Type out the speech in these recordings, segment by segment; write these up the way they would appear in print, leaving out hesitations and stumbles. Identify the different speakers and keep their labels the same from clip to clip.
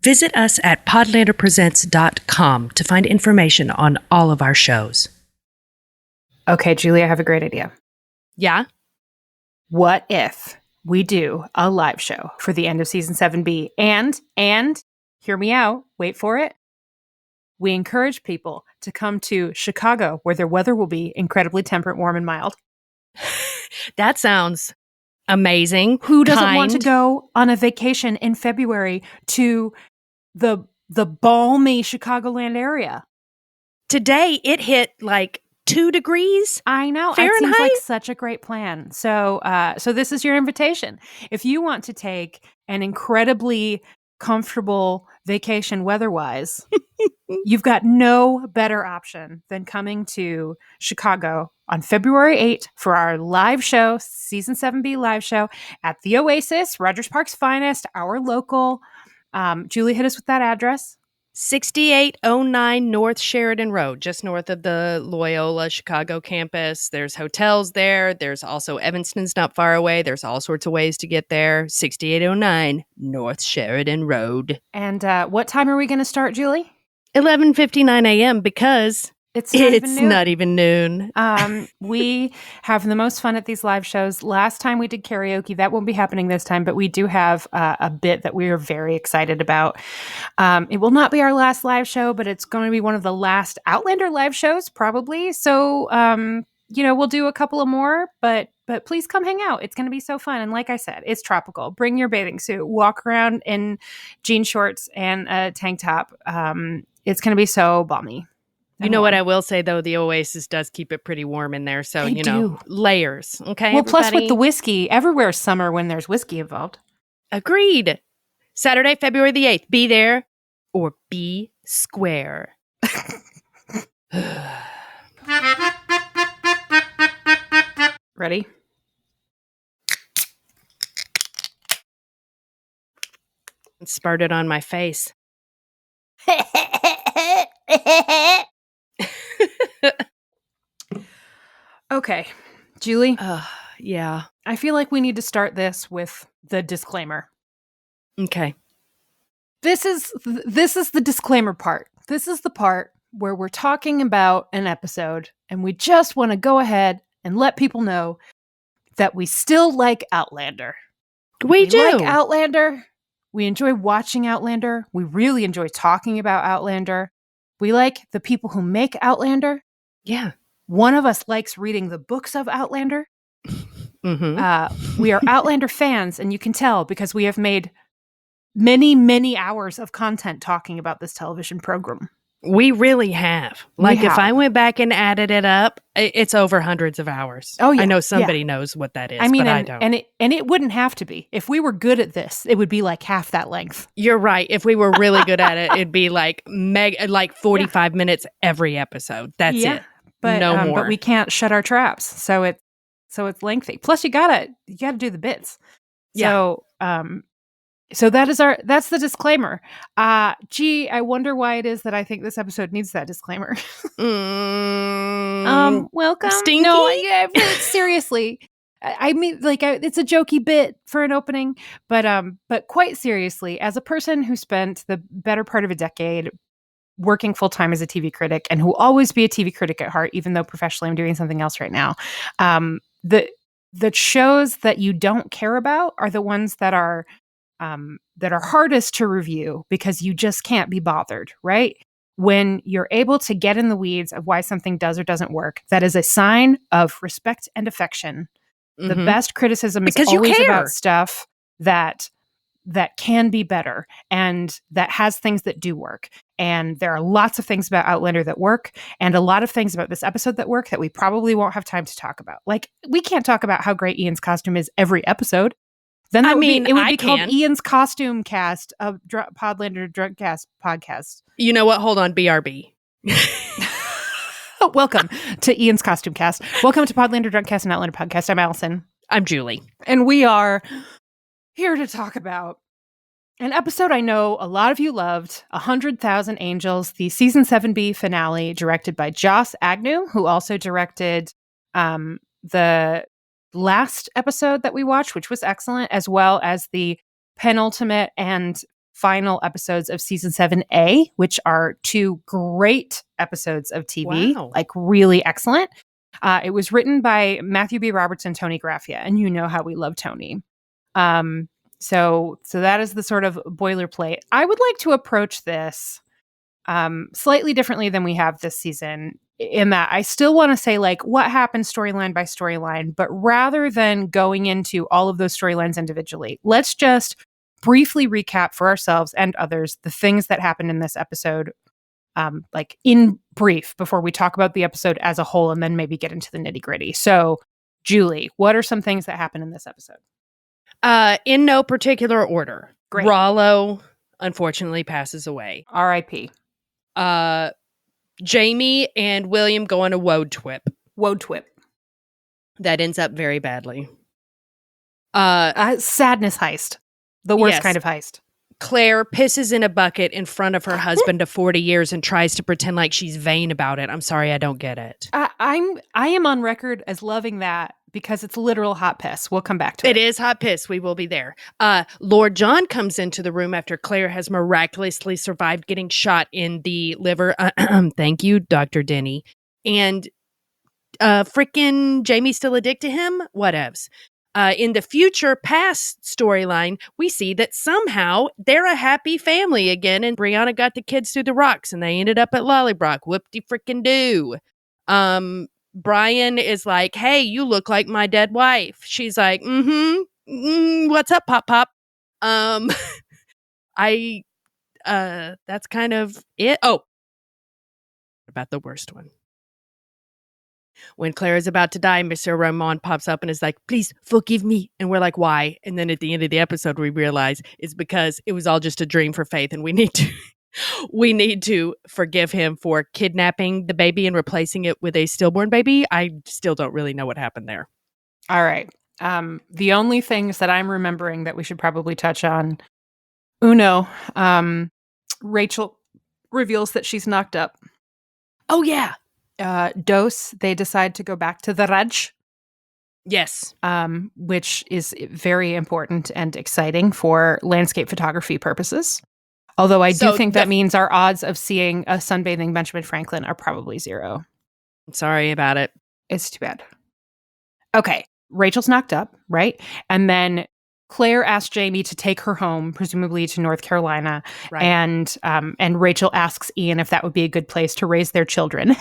Speaker 1: Visit us at podlanderpresents.com to find information on all of our shows.
Speaker 2: Okay, Julie, I have a great idea.
Speaker 1: Yeah?
Speaker 2: What if we do a live show for the end of season 7B? And hear me out, wait for it. We encourage people to come to Chicago, where their weather will be incredibly temperate, warm, and mild.
Speaker 1: That sounds amazing.
Speaker 2: Who doesn't want to go on a vacation in February to the balmy Chicagoland area?
Speaker 1: Today, it hit like 2 degrees.
Speaker 2: I know.
Speaker 1: Fahrenheit?
Speaker 2: It seems like such a great plan. So this is your invitation. If you want to take an incredibly comfortable vacation weather-wise, you've got no better option than coming to Chicago on February 8th for our live show, Season 7B live show at the Oasis, Rogers Park's finest, our local. Julie, hit us with that address.
Speaker 1: 6809 North Sheridan Road, just north of the Loyola Chicago campus. There's hotels there. There's also Evanston's not far away. There's all sorts of ways to get there. 6809 North Sheridan Road.
Speaker 2: And what time are we going to start, Julie?
Speaker 1: 11:59 a.m. because it's not even noon.
Speaker 2: We have the most fun at these live shows. Last time we did karaoke. That won't be happening this time, but we do have a bit that we are very excited about. It will not be our last live show, but it's going to be one of the last Outlander live shows, probably. So, we'll do a couple of more, but please come hang out. It's going to be so fun. And like I said, it's tropical. Bring your bathing suit. Walk around in jean shorts and a tank top. It's going to be so balmy.
Speaker 1: You know what I will say, though? The Oasis does keep it pretty warm in there. So, layers. Okay.
Speaker 2: Well, plus with the whiskey, everywhere's summer when there's whiskey involved.
Speaker 1: Agreed. Saturday, February the 8th. Be there or be square.
Speaker 2: Ready?
Speaker 1: It spurted on my face.
Speaker 2: Okay, Julie.
Speaker 1: Yeah.
Speaker 2: I feel like we need to start this with the disclaimer.
Speaker 1: Okay.
Speaker 2: This is the disclaimer part. This is the part where we're talking about an episode and we just want to go ahead and let people know that we still like Outlander.
Speaker 1: We do.
Speaker 2: Like Outlander. We enjoy watching Outlander. We really enjoy talking about Outlander. We like the people who make Outlander.
Speaker 1: Yeah.
Speaker 2: One of us likes reading the books of Outlander.
Speaker 1: Mm-hmm.
Speaker 2: We are Outlander fans, and you can tell because we have made many, many hours of content talking about this television program.
Speaker 1: We really have. If I went back and added it up, it's over hundreds of hours.
Speaker 2: Oh, yeah.
Speaker 1: I know somebody knows what that is, but I don't.
Speaker 2: And it wouldn't have to be. If we were good at this, it would be like half that length.
Speaker 1: You're right. If we were really good at it, it'd be like 45 minutes every episode. That's it.
Speaker 2: But,
Speaker 1: no more.
Speaker 2: But we can't shut our traps, so it's lengthy. Plus, you gotta do the bits.
Speaker 1: Yeah.
Speaker 2: So that's the disclaimer. I wonder why it is that I think this episode needs that disclaimer. Welcome.
Speaker 1: Stinky?
Speaker 2: No, seriously. I mean, it's a jokey bit for an opening, but quite seriously, as a person who spent the better part of a decade working full time as a TV critic and who will always be a TV critic at heart, even though professionally I'm doing something else right now, the shows that you don't care about are the ones that are hardest to review because you just can't be bothered, right? When you're able to get in the weeds of why something does or doesn't work, that is a sign of respect and affection. Mm-hmm. The best criticism is always about stuff that can be better and that has things that do work. And there are lots of things about Outlander that work and a lot of things about this episode that work that we probably won't have time to talk about. Like, we can't talk about how great Ian's costume is every episode. Then it would be called Ian's Costume Cast of Podlander Drunkcast podcast.
Speaker 1: You know what? Hold on. BRB.
Speaker 2: Welcome to Ian's Costume Cast. Welcome to Podlander Drunkcast and Outlander podcast. I'm Allison.
Speaker 1: I'm Julie.
Speaker 2: And we are here to talk about an episode I know a lot of you loved, 100,000 Angels, the season 7B finale, directed by Joss Agnew, who also directed the last episode that we watched, which was excellent, as well as the penultimate and final episodes of season 7A, which are 2 great episodes of TV,
Speaker 1: Wow.
Speaker 2: like really excellent. It was written by Matthew B. Roberts and Tony Graffia, and you know how we love Tony. So that is the sort of boilerplate. I would like to approach this slightly differently than we have this season, in that I still want to say, like, what happened storyline by storyline, but rather than going into all of those storylines individually, let's just briefly recap for ourselves and others the things that happened in this episode, like in brief, before we talk about the episode as a whole and then maybe get into the nitty-gritty. So, Julie, what are some things that happened in this episode?
Speaker 1: In no particular order.
Speaker 2: Great.
Speaker 1: Rollo unfortunately passes away.
Speaker 2: R.I.P.
Speaker 1: Jamie and William go on a woad twip.
Speaker 2: Woad twip.
Speaker 1: That ends up very badly.
Speaker 2: Sadness heist. The worst
Speaker 1: Yes.
Speaker 2: kind of heist.
Speaker 1: Claire pisses in a bucket in front of her husband of 40 years and tries to pretend like she's vain about it. I'm sorry, I don't get it.
Speaker 2: I am on record as loving that because it's literal hot piss. We'll come back to it.
Speaker 1: It is hot piss. We will be there. Lord John comes into the room after Claire has miraculously survived getting shot in the liver. Thank you, Dr. Denny. And frickin' Jamie's still a dick to him? Whatevs. In the future past storyline, we see that somehow they're a happy family again, and Brianna got the kids through the rocks, and they ended up at Lollybrock. Whoop-de-frickin-do. Brian is like, hey, you look like my dead wife. She's like, what's up, Pop? That's kind of it. Oh, about the worst one. When Claire is about to die, Mr. Ramon pops up and is like, please forgive me. And we're like, why? And then at the end of the episode, we realize it's because it was all just a dream for Faith. And we need to forgive him for kidnapping the baby and replacing it with a stillborn baby. I still don't really know what happened there.
Speaker 2: All right. The only things that I'm remembering that we should probably touch on. Uno, Rachel reveals that she's knocked up.
Speaker 1: Oh, yeah.
Speaker 2: Dos, they decide to go back to the Raj.
Speaker 1: Yes.
Speaker 2: Which is very important and exciting for landscape photography purposes. Although I do think that means our odds of seeing a sunbathing Benjamin Franklin are probably 0.
Speaker 1: Sorry about it.
Speaker 2: It's too bad. Okay. Rachel's knocked up, right? And then Claire asked Jamie to take her home, presumably to North Carolina.
Speaker 1: Right.
Speaker 2: And Rachel asks Ian if that would be a good place to raise their children.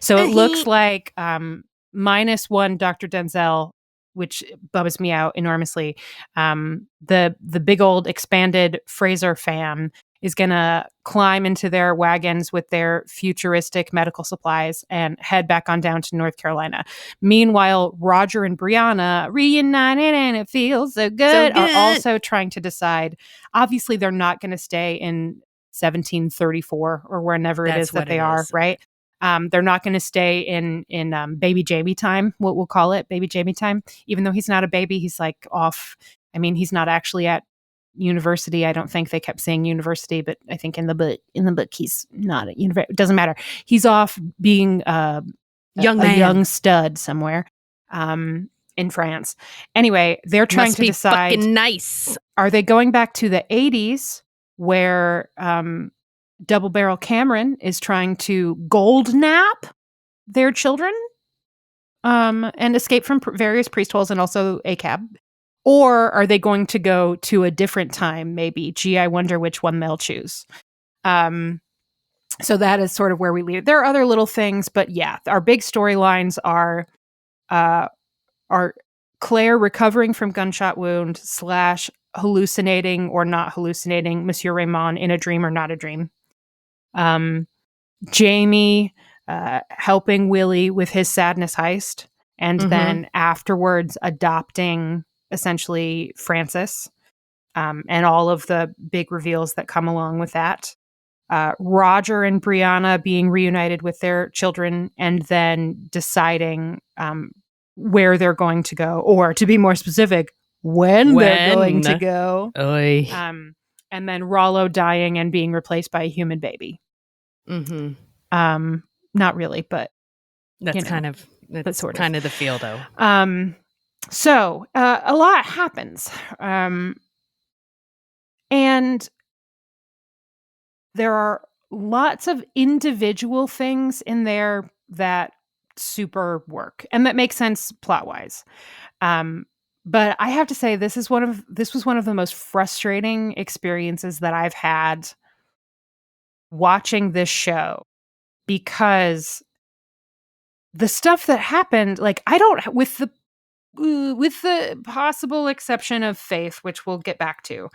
Speaker 2: So it looks like -1 Dr. Denzel, which bums me out enormously. The big old expanded Fraser fam is going to climb into their wagons with their futuristic medical supplies and head back on down to North Carolina. Meanwhile, Roger and Brianna, reunited and it feels so good, are also trying to decide. Obviously, they're not going to stay in 1734 or wherever it is that they are, right? They're not going to stay in baby Jamie time, what we'll call it, baby Jamie time. Even though he's not a baby, he's like off. I mean, he's not actually at university. I don't think they kept saying university, but I think in the book he's not at university. It doesn't matter. He's off being a young stud somewhere in France. Anyway, they're trying to decide.
Speaker 1: Fucking nice.
Speaker 2: Are they going back to the 80s where Double Barrel Cameron is trying to gold nap their children and escape from various priest holes and also ACAB? Or are they going to go to a different time, maybe? Gee, I wonder which one they'll choose. So that is sort of where we leave it. There are other little things, but yeah, our big storylines are Claire recovering from gunshot wound / hallucinating or not hallucinating Monsieur Raymond in a dream or not a dream. Jamie helping Willie with his sadness heist, and then afterwards adopting essentially Francis, and all of the big reveals that come along with that. Roger and Brianna being reunited with their children and then deciding where they're going to go, or to be more specific, when they're going to go. And then Rollo dying and being replaced by a human baby. Not really, but
Speaker 1: that's kind of the feel, though.
Speaker 2: So a lot happens, and there are lots of individual things in there that super work and that make sense plot-wise. But I have to say this was one of the most frustrating experiences that I've had watching this show, because the stuff that happened, like, I don't, with the possible exception of Faith, which we'll get back to,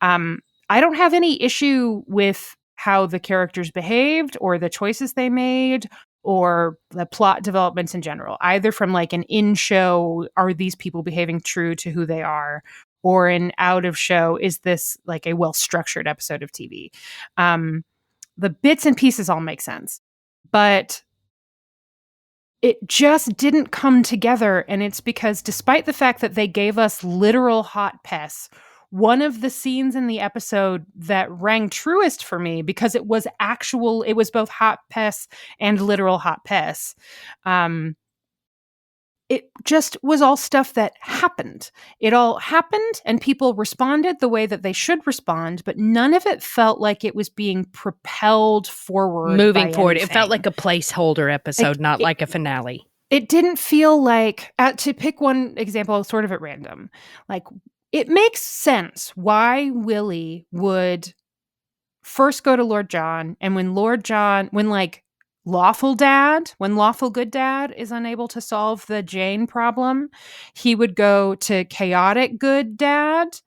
Speaker 2: I don't have any issue with how the characters behaved or the choices they made or the plot developments in general, either from like an in-show, are these people behaving true to who they are, or an out-of-show, is this like a well-structured episode of TV? The bits and pieces all make sense, but it just didn't come together. And it's because despite the fact that they gave us literal hot piss, one of the scenes in the episode that rang truest for me, because it was both hot piss and literal hot piss. It just was all stuff that happened. It all happened and people responded the way that they should respond, but none of it felt like it was being propelled forward.
Speaker 1: Moving forward.
Speaker 2: Anything.
Speaker 1: It felt like a placeholder episode, not like a finale.
Speaker 2: It didn't feel like, to pick one example sort of at random, like, it makes sense why Willie would first go to Lord John, and when like lawful good dad is unable to solve the Jane problem, he would go to chaotic good dad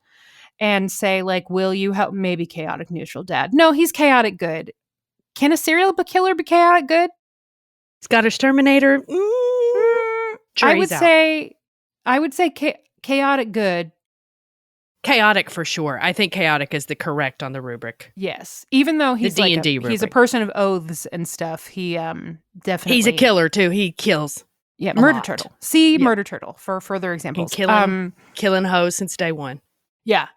Speaker 2: and say, like, will you help? Maybe chaotic neutral dad. No, he's chaotic good. Can a serial killer be chaotic good?
Speaker 1: Scottish Terminator.
Speaker 2: I would say chaotic good.
Speaker 1: Chaotic for sure. I think chaotic is the correct on the rubric.
Speaker 2: Yes, even though he's
Speaker 1: the D&D
Speaker 2: rubric. He's a person of oaths and stuff. He definitely,
Speaker 1: he's a killer too. He kills.
Speaker 2: Yeah, Murder Turtle. See Murder Turtle for further examples.
Speaker 1: Killing hoes since day one.
Speaker 2: Yeah.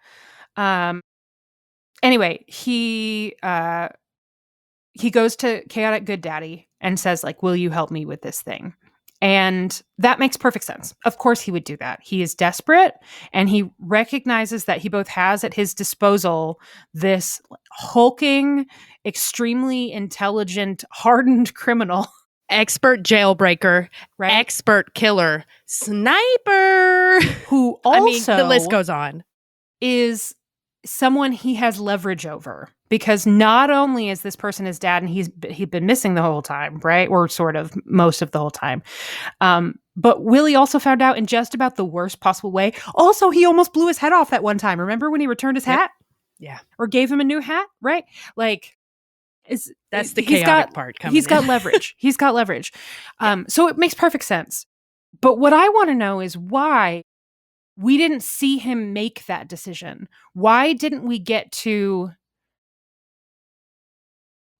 Speaker 2: Anyway, he goes to chaotic good daddy and says, like, will you help me with this thing? And that makes perfect sense. Of course he would do that. He is desperate, and he recognizes that he both has at his disposal this hulking, extremely intelligent, hardened criminal.
Speaker 1: Expert jailbreaker, right? Expert killer, sniper,
Speaker 2: who also,
Speaker 1: the list goes on,
Speaker 2: is someone he has leverage over, because not only is this person his dad and he'd been missing the whole time, right? Or sort of most of the whole time. But Willie also found out in just about the worst possible way. Also, he almost blew his head off that one time. Remember when he returned his hat?
Speaker 1: Yeah.
Speaker 2: Or gave him a new hat, right? Like,
Speaker 1: that's the chaotic part coming
Speaker 2: He's got leverage. He's got leverage. So it makes perfect sense. But what I want to know is why we didn't see him make that decision. Why didn't we get to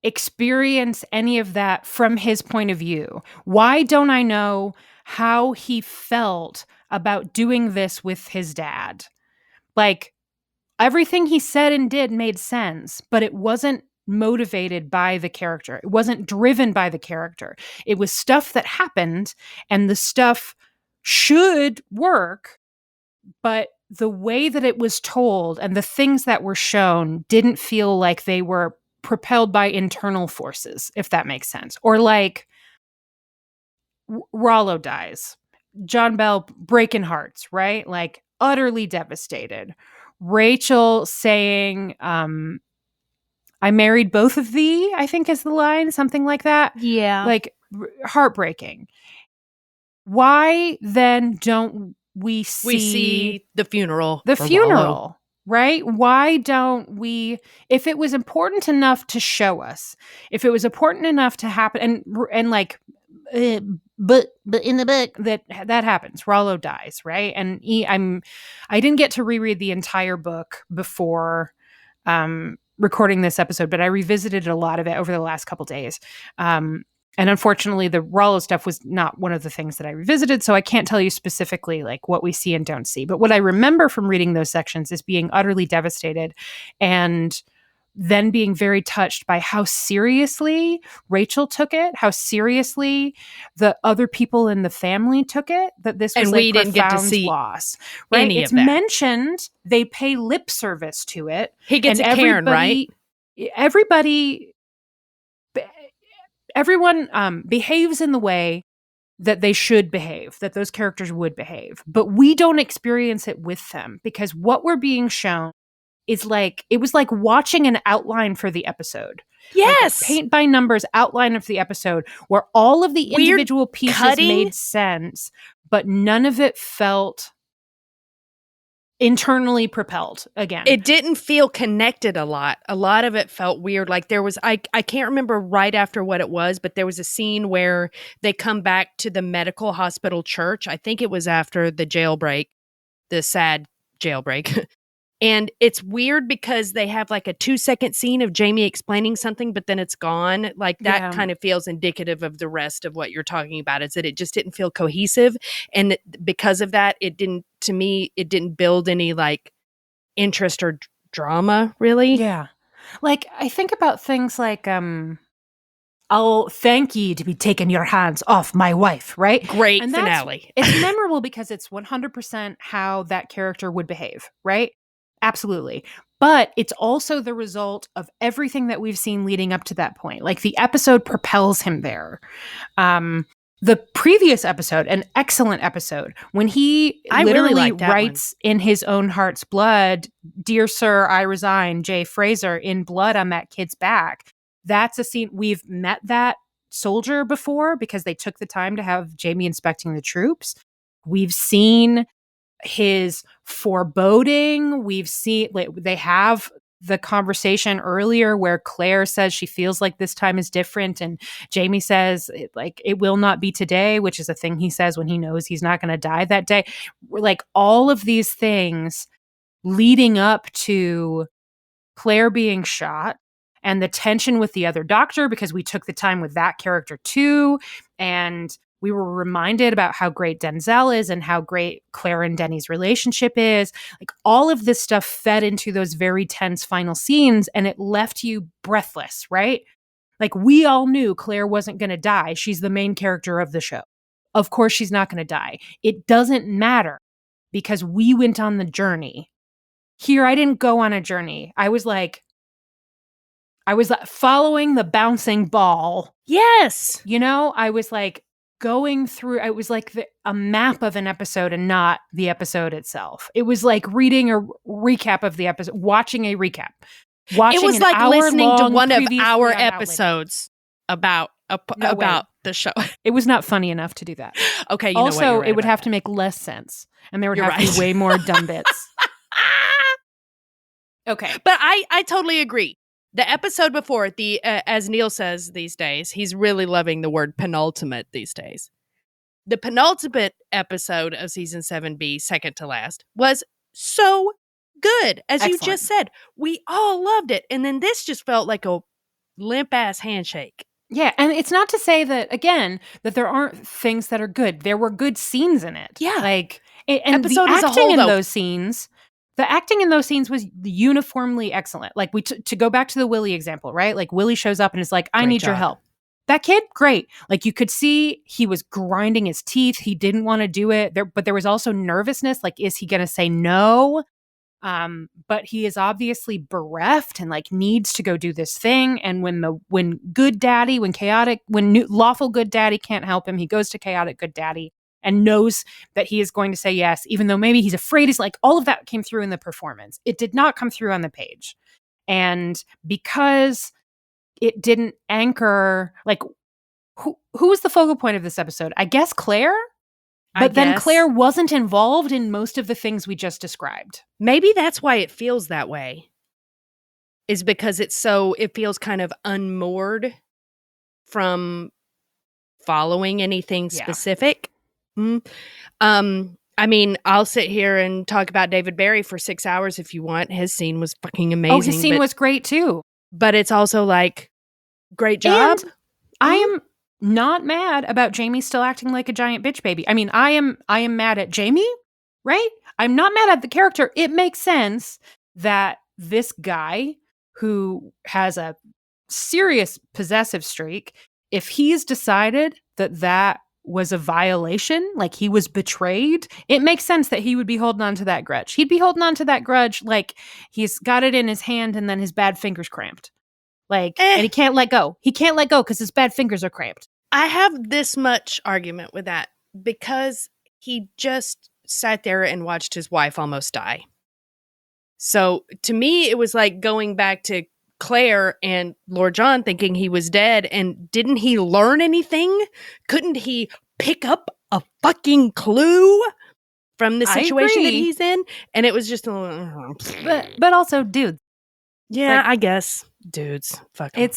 Speaker 2: experience any of that from his point of view? Why don't I know how he felt about doing this with his dad? Like, everything he said and did made sense, but it wasn't motivated by the character. It wasn't driven by the character. It was stuff that happened, and the stuff should work, but the way that it was told and the things that were shown didn't feel like they were propelled by internal forces, if that makes sense. Or like Rollo dies, John Bell breaking hearts, right? Like, utterly devastated. Rachel saying, I married both of thee, I think is the line, something like that.
Speaker 1: Yeah.
Speaker 2: Like, heartbreaking. Why then don't we see
Speaker 1: the funeral?
Speaker 2: The funeral, right? Why don't we, if it was important enough to show us, if it was important enough to happen, and like, but in the book that happens, Rollo dies, right? And I didn't get to reread the entire book before recording this episode, but I revisited a lot of it over the last couple days. And unfortunately, the Rollo stuff was not one of the things that I revisited, so I can't tell you specifically like what we see and don't see. But what I remember from reading those sections is being utterly devastated, and then being very touched by how seriously Rachel took it, how seriously the other people in the family took it, that this was
Speaker 1: and
Speaker 2: like
Speaker 1: we didn't get to see
Speaker 2: loss. Right? It's mentioned, they pay lip service to it.
Speaker 1: He gets a cairn, right?
Speaker 2: everybody, everyone behaves in the way that they should behave, that those characters would behave. But we don't experience it with them because what we're being shown is like, it was like watching an outline for the episode. Like a
Speaker 1: Yes.
Speaker 2: paint by numbers outline of the episode where all of the
Speaker 1: Weird
Speaker 2: individual pieces
Speaker 1: cutting.
Speaker 2: made sense, but none of it felt internally propelled again.
Speaker 1: It didn't feel connected a lot. A lot of it felt weird. Like there was, I can't remember right after what it was, but there was a scene where they come back to the medical hospital church. I think it was after the jailbreak, the sad jailbreak. And it's weird because they have like a 2-second scene of Jamie explaining something, but then it's gone. Like that kind of feels indicative of the rest of what you're talking about, is that it just didn't feel cohesive. And because of that, it didn't, to me, it didn't build any like interest or drama, really.
Speaker 2: Yeah. Like I think about things like, I'll thank ye to be taking your hands off my wife, right?
Speaker 1: Great
Speaker 2: and
Speaker 1: finale.
Speaker 2: It's memorable because it's 100% how that character would behave, right? Absolutely. But it's also the result of everything that we've seen leading up to that point. Like the episode propels him there. The previous episode, an excellent episode, when he literally writes in his own heart's blood, "Dear Sir, I resign, Jay Fraser," in blood on that kid's back. That's a scene. We've met that soldier before because they took the time to have Jamie inspecting the troops. We've seen his foreboding. We've seen, like, they have the conversation earlier where Claire says she feels like this time is different, and Jamie says like it will not be today, which is a thing he says when he knows he's not going to die that day. Like all of these things leading up to Claire being shot and the tension with the other doctor, because we took the time with that character too, and we were reminded about how great Denzel is and how great Claire and Denny's relationship is. Like all of this stuff fed into those very tense final scenes, and it left you breathless, right? Like we all knew Claire wasn't going to die. She's the main character of the show. Of course she's not going to die. It doesn't matter because we went on the journey. Here, I didn't go on a journey. I was following the bouncing ball.
Speaker 1: Yes.
Speaker 2: You know, I was like going through, it was like a map of an episode and not the episode itself. It was like reading a recap of the episode, watching a recap.
Speaker 1: It was like listening to one of our episodes about the show.
Speaker 2: It was not funny enough to do that.
Speaker 1: Okay, you
Speaker 2: also,
Speaker 1: know what,
Speaker 2: it would have to make less sense, and there would have to be way more dumb bits. Okay,
Speaker 1: but I totally agree. The episode before, as Neil says these days, he's really loving the word penultimate these days. The penultimate episode of season 7B, second to last, was so good. As Excellent. You just said, we all loved it. And then this just felt like a limp-ass handshake.
Speaker 2: Yeah, and it's not to say that, again, that there aren't things that are good. There were good scenes in it.
Speaker 1: Yeah.
Speaker 2: Like, and episode the acting in those scenes... The acting in those scenes was uniformly excellent. Like to go back to the Willie example, right? Like Willie shows up and is like, "I need your help." That kid, great. Like you could see he was grinding his teeth. He didn't want to do it. But there was also nervousness. Like, is he going to say no? But he is obviously bereft and like needs to go do this thing. And when lawful good daddy can't help him, he goes to chaotic good daddy. And knows that he is going to say yes, even though maybe he's afraid. He's like, all of that came through in the performance. It did not come through on the page. And because it didn't anchor, like, who was the focal point of this episode? I guess Claire? But then Claire wasn't involved in most of the things we just described.
Speaker 1: Maybe that's why it feels that way. Is because it feels kind of unmoored from following anything specific. I mean, I'll sit here and talk about David Barry for 6 hours if you want. His scene was fucking amazing.
Speaker 2: Oh, his scene was great too.
Speaker 1: But it's also like, great job.
Speaker 2: And I am not mad about Jamie still acting like a giant bitch baby. I mean, I am mad at Jamie, right? I'm not mad at the character. It makes sense that this guy who has a serious possessive streak, if he's decided that was a violation, like he was betrayed, it makes sense that he would be holding on to that grudge. He'd be holding on to that grudge like he's got it in his hand and then his bad fingers cramped. Like, and he can't let go. He can't let go because his bad fingers are cramped.
Speaker 1: I have this much argument with that because he just sat there and watched his wife almost die. So to me, it was like going back to Claire and Lord John thinking he was dead. And didn't he learn anything? Couldn't he pick up a fucking clue from the situation that he's in? And it was just a little...
Speaker 2: But also, dude.
Speaker 1: Yeah, like, I guess. Dudes. Fuck 'em.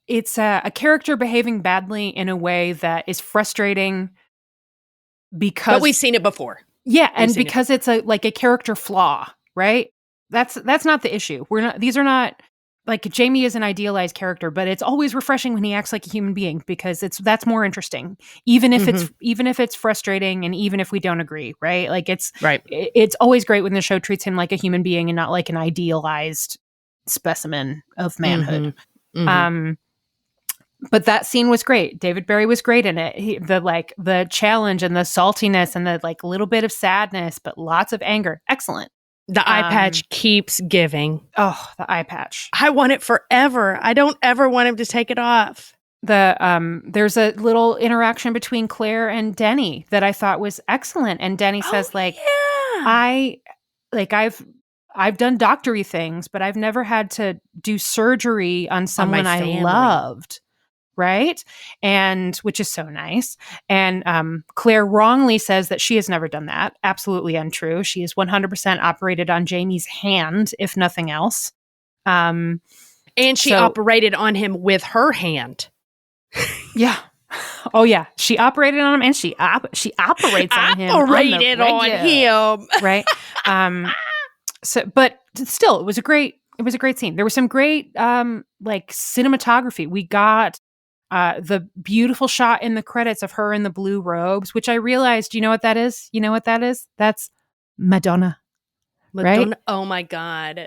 Speaker 2: It's a character behaving badly in a way that is frustrating because...
Speaker 1: But we've seen it before.
Speaker 2: Yeah, and because it's a character flaw, right? That's not the issue. These are not... Like, Jamie is an idealized character, but it's always refreshing when he acts like a human being because that's more interesting. Even if it's frustrating and even if we don't agree, right? Like, it's always great when the show treats him like a human being and not like an idealized specimen of manhood. But that scene was great. David Barry was great in it. The challenge and the saltiness and the little bit of sadness, but lots of anger. Excellent.
Speaker 1: The eye patch keeps giving.
Speaker 2: Oh, the eye patch.
Speaker 1: I want it forever. I don't ever want him to take it off.
Speaker 2: There's a little interaction between Claire and Denny that I thought was excellent. And Denny says, I've done doctory things, but I've never had to do surgery on someone I loved. Right? And which is so nice. And Claire wrongly says that she has never done that. Absolutely untrue. She has 100% operated on Jamie's hand, if nothing else. And
Speaker 1: she operated on him with her hand.
Speaker 2: Yeah. Oh, yeah. She operated on him and she operates on him.
Speaker 1: Operated on him.
Speaker 2: Right? But still, it was a great scene. There was some great cinematography. We got the beautiful shot in the credits of her in the blue robes, which I realized, you know what that is? That's Madonna. Right?
Speaker 1: Oh my God.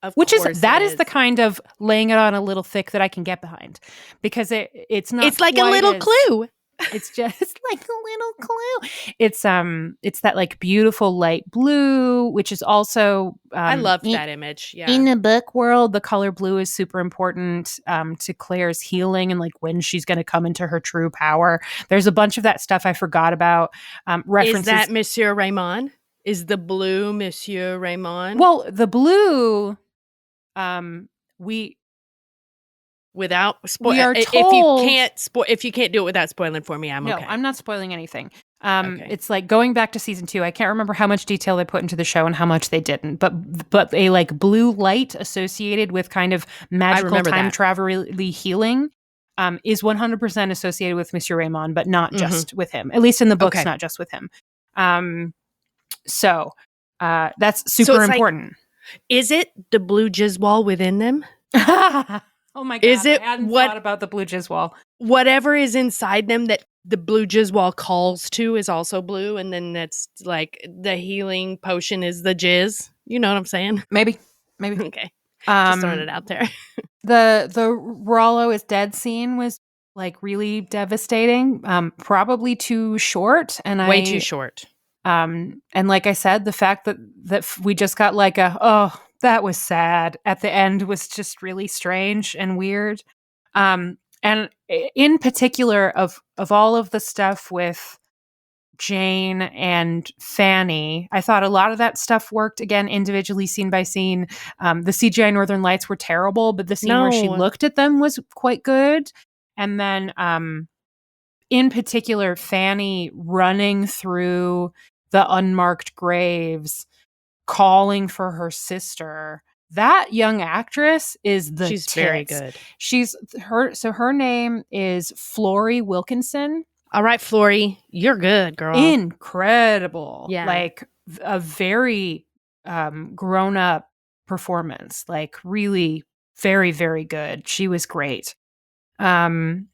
Speaker 2: That is the kind of laying it on a little thick that I can get behind because it's not.
Speaker 1: It's like a little clue.
Speaker 2: It's just like a little clue. It's that beautiful light blue, which is also
Speaker 1: I love that image. Yeah.
Speaker 2: In the book world, the color blue is super important to Claire's healing and when she's going to come into her true power. There's a bunch of that stuff I forgot about. References.
Speaker 1: Is that Monsieur Raymond? Is the blue Monsieur Raymond?
Speaker 2: Well, the blue,
Speaker 1: without
Speaker 2: we are told,
Speaker 1: if you can't do it without spoiling for me, okay.
Speaker 2: No, I'm not spoiling anything. Okay. It's like going back to season 2. I can't remember how much detail they put into the show and how much they didn't. But a blue light associated with kind of magical time travel healing is 100% associated with Monsieur Raymond, but not just with him. At least in the books, not just with him. So that's super important.
Speaker 1: Is it the blue jizz wall within them?
Speaker 2: Oh my God.
Speaker 1: Is it
Speaker 2: I hadn't thought about the blue jizz wall.
Speaker 1: Whatever is inside them that the blue jizz wall calls to is also blue. And then that's the healing potion is the jizz. You know what I'm saying?
Speaker 2: Maybe.
Speaker 1: Okay. Just throwing it out there.
Speaker 2: The Rollo is dead scene was really devastating. Probably too short. And
Speaker 1: way too short.
Speaker 2: And like I said, the fact that we just got that was sad at the end was just really strange and weird. And in particular of all of the stuff with Jane and Fanny, I thought a lot of that stuff worked again individually, scene by scene. The CGI Northern Lights were terrible, but the scene where she looked at them was quite good. And then in particular, Fanny running through the unmarked graves calling for her sister. That young actress is she's tits.
Speaker 1: Very good.
Speaker 2: Her name is Florrie Wilkinson.
Speaker 1: All right, Florrie, you're good, girl.
Speaker 2: Incredible.
Speaker 1: Yeah.
Speaker 2: A very grown up performance. Really very, very good. She was great. And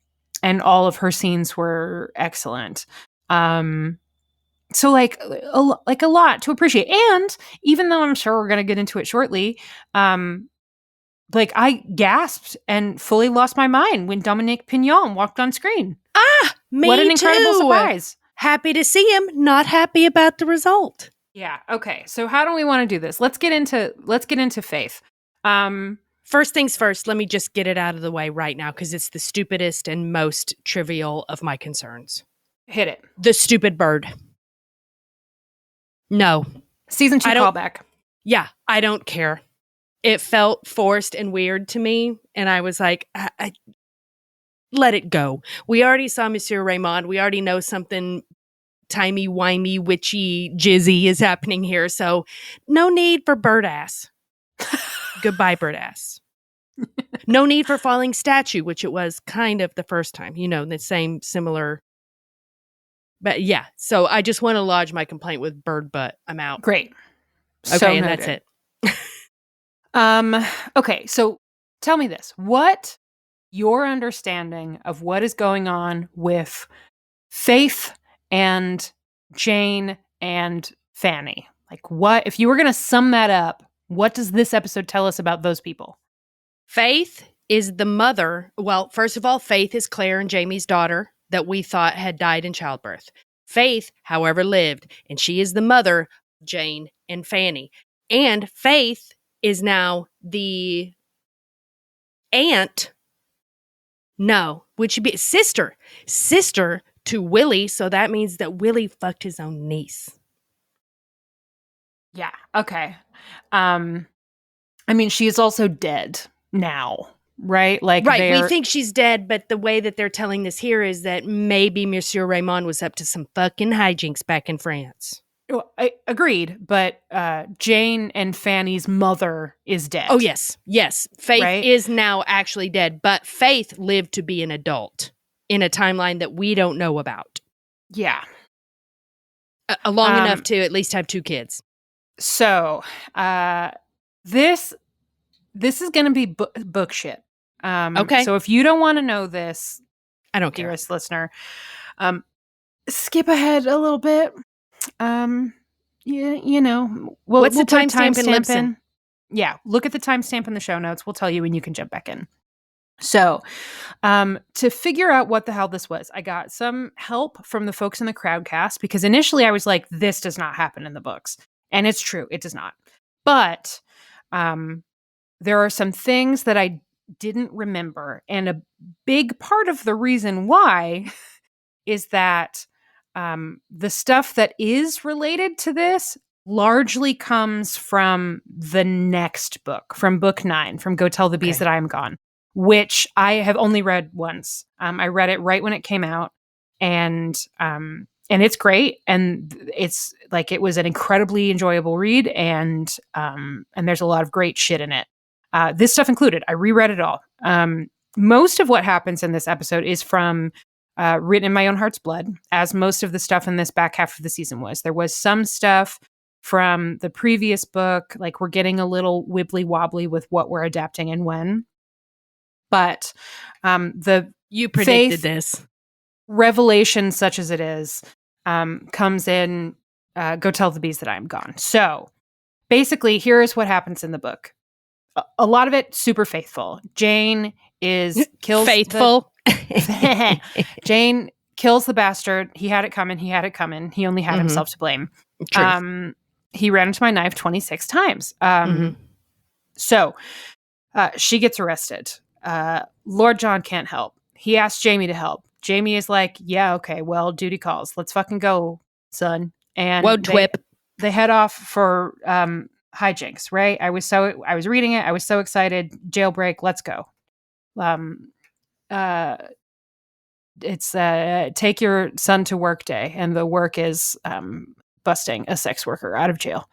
Speaker 2: all of her scenes were excellent. So a lot to appreciate. And even though I'm sure we're going to get into it shortly, I gasped and fully lost my mind when Dominique Pignon walked on screen.
Speaker 1: Me
Speaker 2: what an incredible surprise.
Speaker 1: Happy to see him, not happy about the result.
Speaker 2: Yeah. Okay. So how do we want to do this? Let's get into Faith.
Speaker 1: First things first, let me just get it out of the way right now because it's the stupidest and most trivial of my concerns.
Speaker 2: Hit it.
Speaker 1: The stupid bird. No.
Speaker 2: Season 2 callback.
Speaker 1: Yeah, I don't care. It felt forced and weird to me, and I was like, I let it go. We already saw Monsieur Raymond. We already know something timey-wimey, witchy, jizzy is happening here, so no need for bird ass. Goodbye, bird ass. No need for falling statue, which it was kind of the first time. The same similar. But yeah, so I just want to lodge my complaint with bird butt. I'm out.
Speaker 2: Great.
Speaker 1: Okay,
Speaker 2: so
Speaker 1: and
Speaker 2: noted.
Speaker 1: that's it.
Speaker 2: Okay, so tell me this. What your understanding of what is going on with Faith and Jane and Fanny? Like, what, if you were going to sum that up, what does this episode tell us about those people?
Speaker 1: Faith is the mother. Well, first of all, Faith is Claire and Jamie's daughter that we thought had died in childbirth. Faith, however, lived, and she is the mother of Jane and Fanny. And Faith is now the aunt. No, would she be sister to Willie? So that means that Willie fucked his own niece.
Speaker 2: Yeah. Okay. I mean, she is also dead now, right? Like,
Speaker 1: right. We think she's dead, but the way that they're telling this here is that maybe Monsieur Raymond was up to some fucking hijinks back in France.
Speaker 2: Well, I agreed, but Jane and Fanny's mother is dead.
Speaker 1: Oh, yes. Yes. Faith is now actually dead, but Faith lived to be an adult in a timeline that we don't know about.
Speaker 2: Yeah.
Speaker 1: Long enough to at least have 2 kids.
Speaker 2: So, this is going to be book shit.
Speaker 1: Okay.
Speaker 2: So if you don't want to know this,
Speaker 1: I don't care,
Speaker 2: dearest listener, skip ahead a little bit. Yeah,
Speaker 1: what's
Speaker 2: we'll
Speaker 1: the timestamp in Libsyn?
Speaker 2: Yeah, look at the timestamp in the show notes. We'll tell you when you can jump back in. So, to figure out what the hell this was, I got some help from the folks in the Crowdcast, because initially I was like, this does not happen in the books. And it's true, it does not. But there are some things that I didn't remember. And a big part of the reason why is that the stuff that is related to this largely comes from the next book, from book 9, from Go Tell the Bees That I Am Gone, which I have only read once. I read it right when it came out, and it's great, and it's like, it was an incredibly enjoyable read, and there's a lot of great shit in it. This stuff included. I reread it all. Most of what happens in this episode is from written in my own heart's blood, as most of the stuff in this back half of the season was. There was some stuff from the previous book, like we're getting a little wibbly wobbly with what we're adapting and when. But
Speaker 1: you predicted this
Speaker 2: revelation, such as it is, comes in Go Tell the Bees That I Am Gone. So basically, here is what happens in the book. A lot of it super faithful. Jane is kills
Speaker 1: faithful.
Speaker 2: Jane kills the bastard. He had it coming. He only had himself to blame. He ran into my knife 26 times. So she gets arrested. Lord John can't help. He asks Jamie to help. Jamie is like, yeah, okay, well, duty calls. Let's fucking go, son. And
Speaker 1: whoa, twip.
Speaker 2: They head off for hijinks, right? I was reading it. I was so excited. Jailbreak. Let's go. It's take your son to work day, and the work is busting a sex worker out of jail.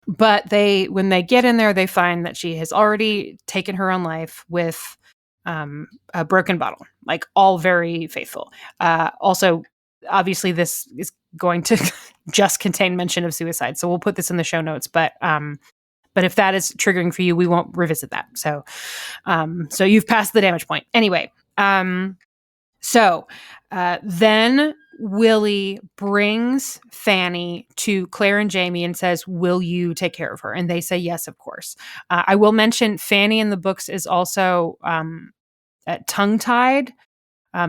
Speaker 2: But when they get in there, they find that she has already taken her own life with a broken bottle, like all very faithful. Also, obviously, this is going to just contain mention of suicide, so we'll put this in the show notes. But if that is triggering for you, we won't revisit that. So you've passed the damage point. Anyway, then Willie brings Fanny to Claire and Jamie and says, will you take care of her? And they say, yes, of course. I will mention Fanny in the books is also tongue-tied.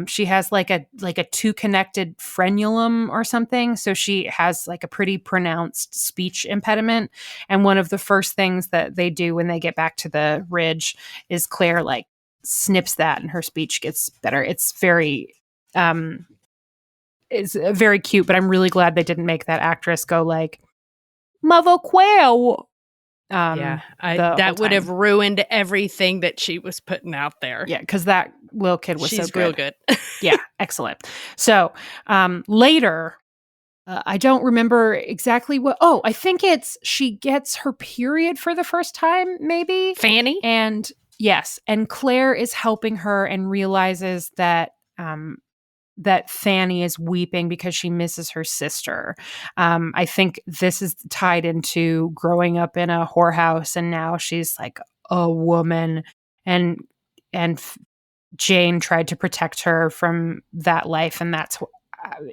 Speaker 2: She has like a two connected frenulum or something, so she has like a pretty pronounced speech impediment. And one of the first things that they do when they get back to the ridge is Claire like snips that, and her speech gets better. It's very cute, but I'm really glad they didn't make that actress go like Mother Quail.
Speaker 1: That would have ruined everything that she was putting out there.
Speaker 2: Yeah, because that little kid was
Speaker 1: She's
Speaker 2: so good.
Speaker 1: real good.
Speaker 2: Yeah, excellent. So later, I don't remember exactly what. Oh, I think it's she gets her period for the first time, maybe.
Speaker 1: Fanny?
Speaker 2: And yes, and Claire is helping her and realizes that that Fanny is weeping because she misses her sister. I think this is tied into growing up in a whorehouse, and now she's like a woman, and Jane tried to protect her from that life, and that's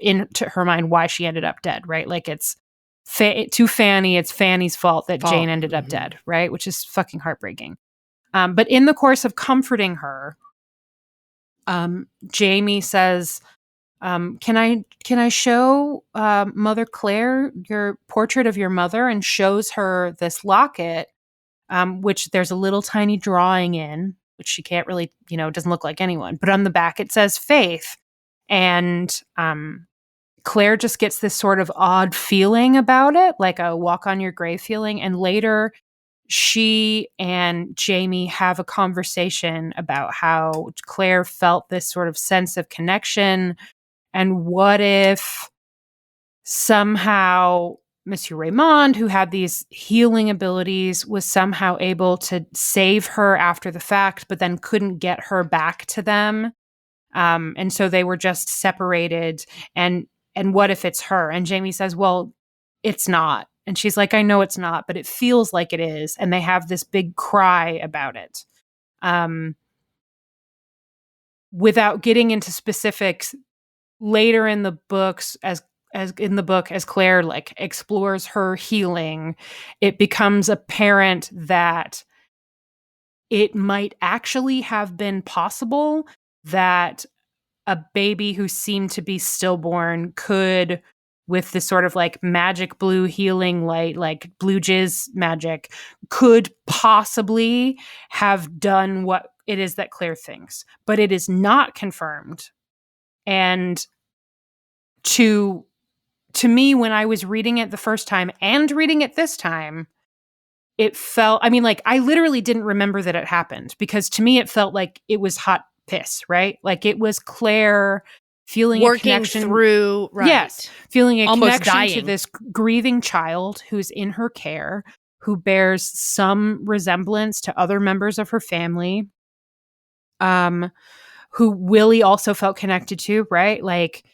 Speaker 2: into her mind why she ended up dead, right? Like it's to Fanny, it's Fanny's fault that Jane ended up dead, right? Which is fucking heartbreaking. But in the course of comforting her, Jamie says, can I show Mother Claire your portrait of your mother? And shows her this locket, which there's a little tiny drawing in, which she can't really, doesn't look like anyone. But on the back it says Faith. And Claire just gets this sort of odd feeling about it, like a walk on your grave feeling. And later she and Jamie have a conversation about how Claire felt this sort of sense of connection. And what if somehow Monsieur Raymond, who had these healing abilities, was somehow able to save her after the fact, but then couldn't get her back to them. And so they were just separated. And what if it's her? And Jamie says, well, it's not. And she's like, I know it's not, but it feels like it is. And they have this big cry about it. Without getting into specifics, later in the books, as Claire like explores her healing, it becomes apparent that it might actually have been possible that a baby who seemed to be stillborn could, with this sort of like magic blue healing light, like blue jizz magic, could possibly have done what it is that Claire thinks. But it is not confirmed. And to me, when I was reading it the first time and reading it this time, it felt, I mean, like I literally didn't remember that it happened, because to me it felt like it was hot piss, right? Like it was Claire feeling
Speaker 1: working
Speaker 2: a connection
Speaker 1: through, right?
Speaker 2: Yes, feeling a
Speaker 1: almost
Speaker 2: connection
Speaker 1: dying
Speaker 2: to this grieving child who's in her care, who bears some resemblance to other members of her family, who Willie also felt connected to, right? Like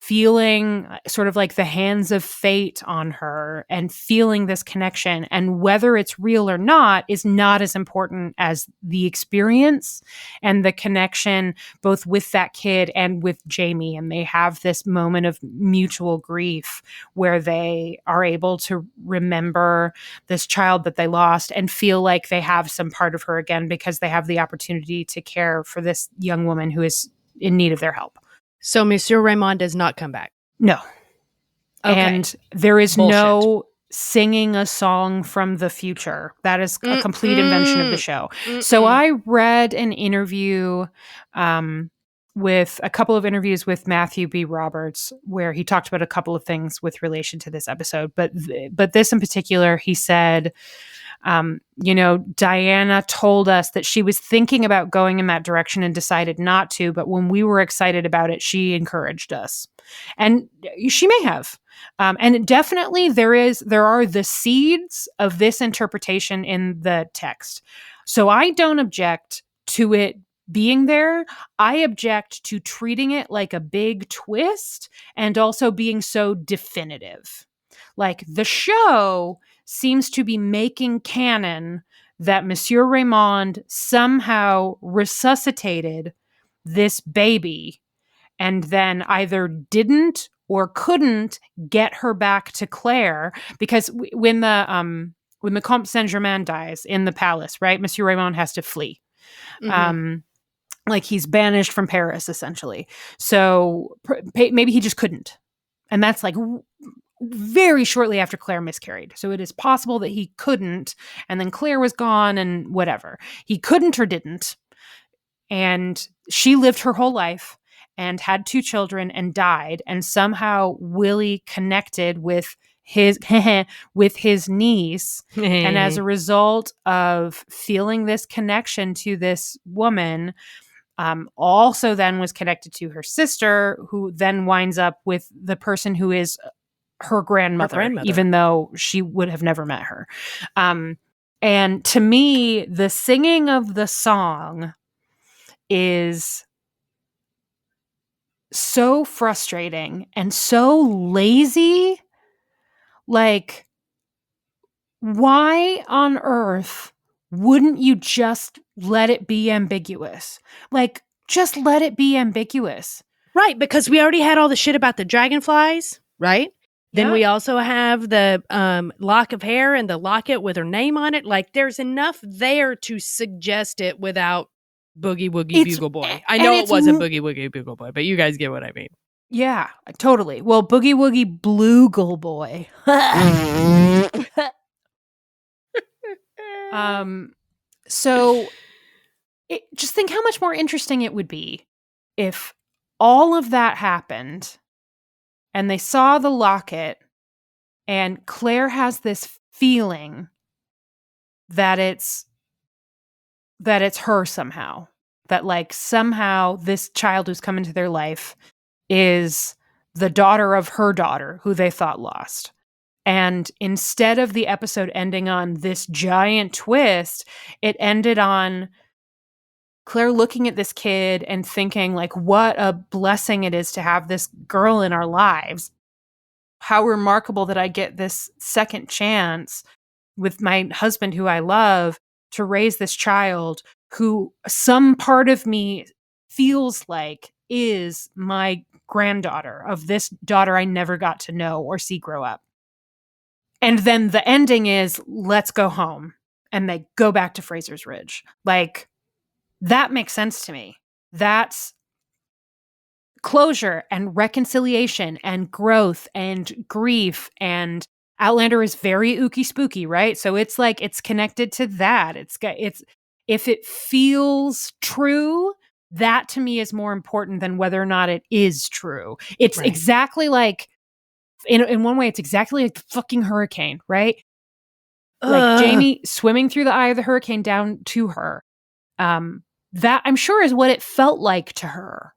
Speaker 2: feeling sort of like the hands of fate on her and feeling this connection. And whether it's real or not is not as important as the experience and the connection both with that kid and with Jamie. And they have this moment of mutual grief where they are able to remember this child that they lost and feel like they have some part of her again, because they have the opportunity to care for this young woman who is in need of their help.
Speaker 1: So Monsieur Raymond does not come back?
Speaker 2: No.
Speaker 1: Okay.
Speaker 2: And there is
Speaker 1: Bullshit.
Speaker 2: No singing a song from the future. That is a complete invention of the show. So I read an interview with a couple of interviews with Matthew B. Roberts, where he talked about a couple of things with relation to this episode. But this in particular, he said, Diana told us that she was thinking about going in that direction and decided not to. But when we were excited about it, she encouraged us. And she may have. And definitely there are the seeds of this interpretation in the text. So I don't object to it being there. I object to treating it like a big twist and also being so definitive. Like the show seems to be making canon that Monsieur Raymond somehow resuscitated this baby and then either didn't or couldn't get her back to Claire, because when the Comte Saint-Germain dies in the palace, right, Monsieur Raymond has to flee. Like he's banished from Paris, essentially. So maybe he just couldn't. And that's like very shortly after Claire miscarried. So it is possible that he couldn't, and then Claire was gone and whatever. He couldn't or didn't. And she lived her whole life and had 2 children and died. And somehow Willie connected with his with his niece. And as a result of feeling this connection to this woman, also then was connected to her sister, who then winds up with the person who is her grandmother, even though she would have never met her. And to me, the singing of the song is so frustrating and so lazy. Like, why on earth wouldn't you just let it be ambiguous? Like, just let it be ambiguous.
Speaker 1: Right, because we already had all the shit about the dragonflies, right? Then we also have the lock of hair and the locket with her name on it. Like, there's enough there to suggest it without Boogie Woogie Bugle Boy. I know it wasn't Boogie Woogie Bugle Boy, but you guys get what I mean.
Speaker 2: Yeah, totally. Well, Boogie Woogie Bluegle Boy. So just think how much more interesting it would be if all of that happened and they saw the locket and Claire has this feeling that it's her somehow. That like somehow this child who's come into their life is the daughter of her daughter who they thought lost. And instead of the episode ending on this giant twist, it ended on Claire looking at this kid and thinking like, what a blessing it is to have this girl in our lives. How remarkable that I get this second chance with my husband who I love to raise this child who some part of me feels like is my granddaughter of this daughter I never got to know or see grow up. And then the ending is, let's go home. And they go back to Fraser's Ridge. Like, that makes sense to me. That's closure and reconciliation and growth and grief. And Outlander is very ooky spooky, right? So it's like, it's connected to that. It's if it feels true, that to me is more important than whether or not it is true. It's right. Exactly like, in one way, it's exactly like the fucking hurricane, right? Like Jamie swimming through the eye of the hurricane down to her. That I'm sure is what it felt like to her.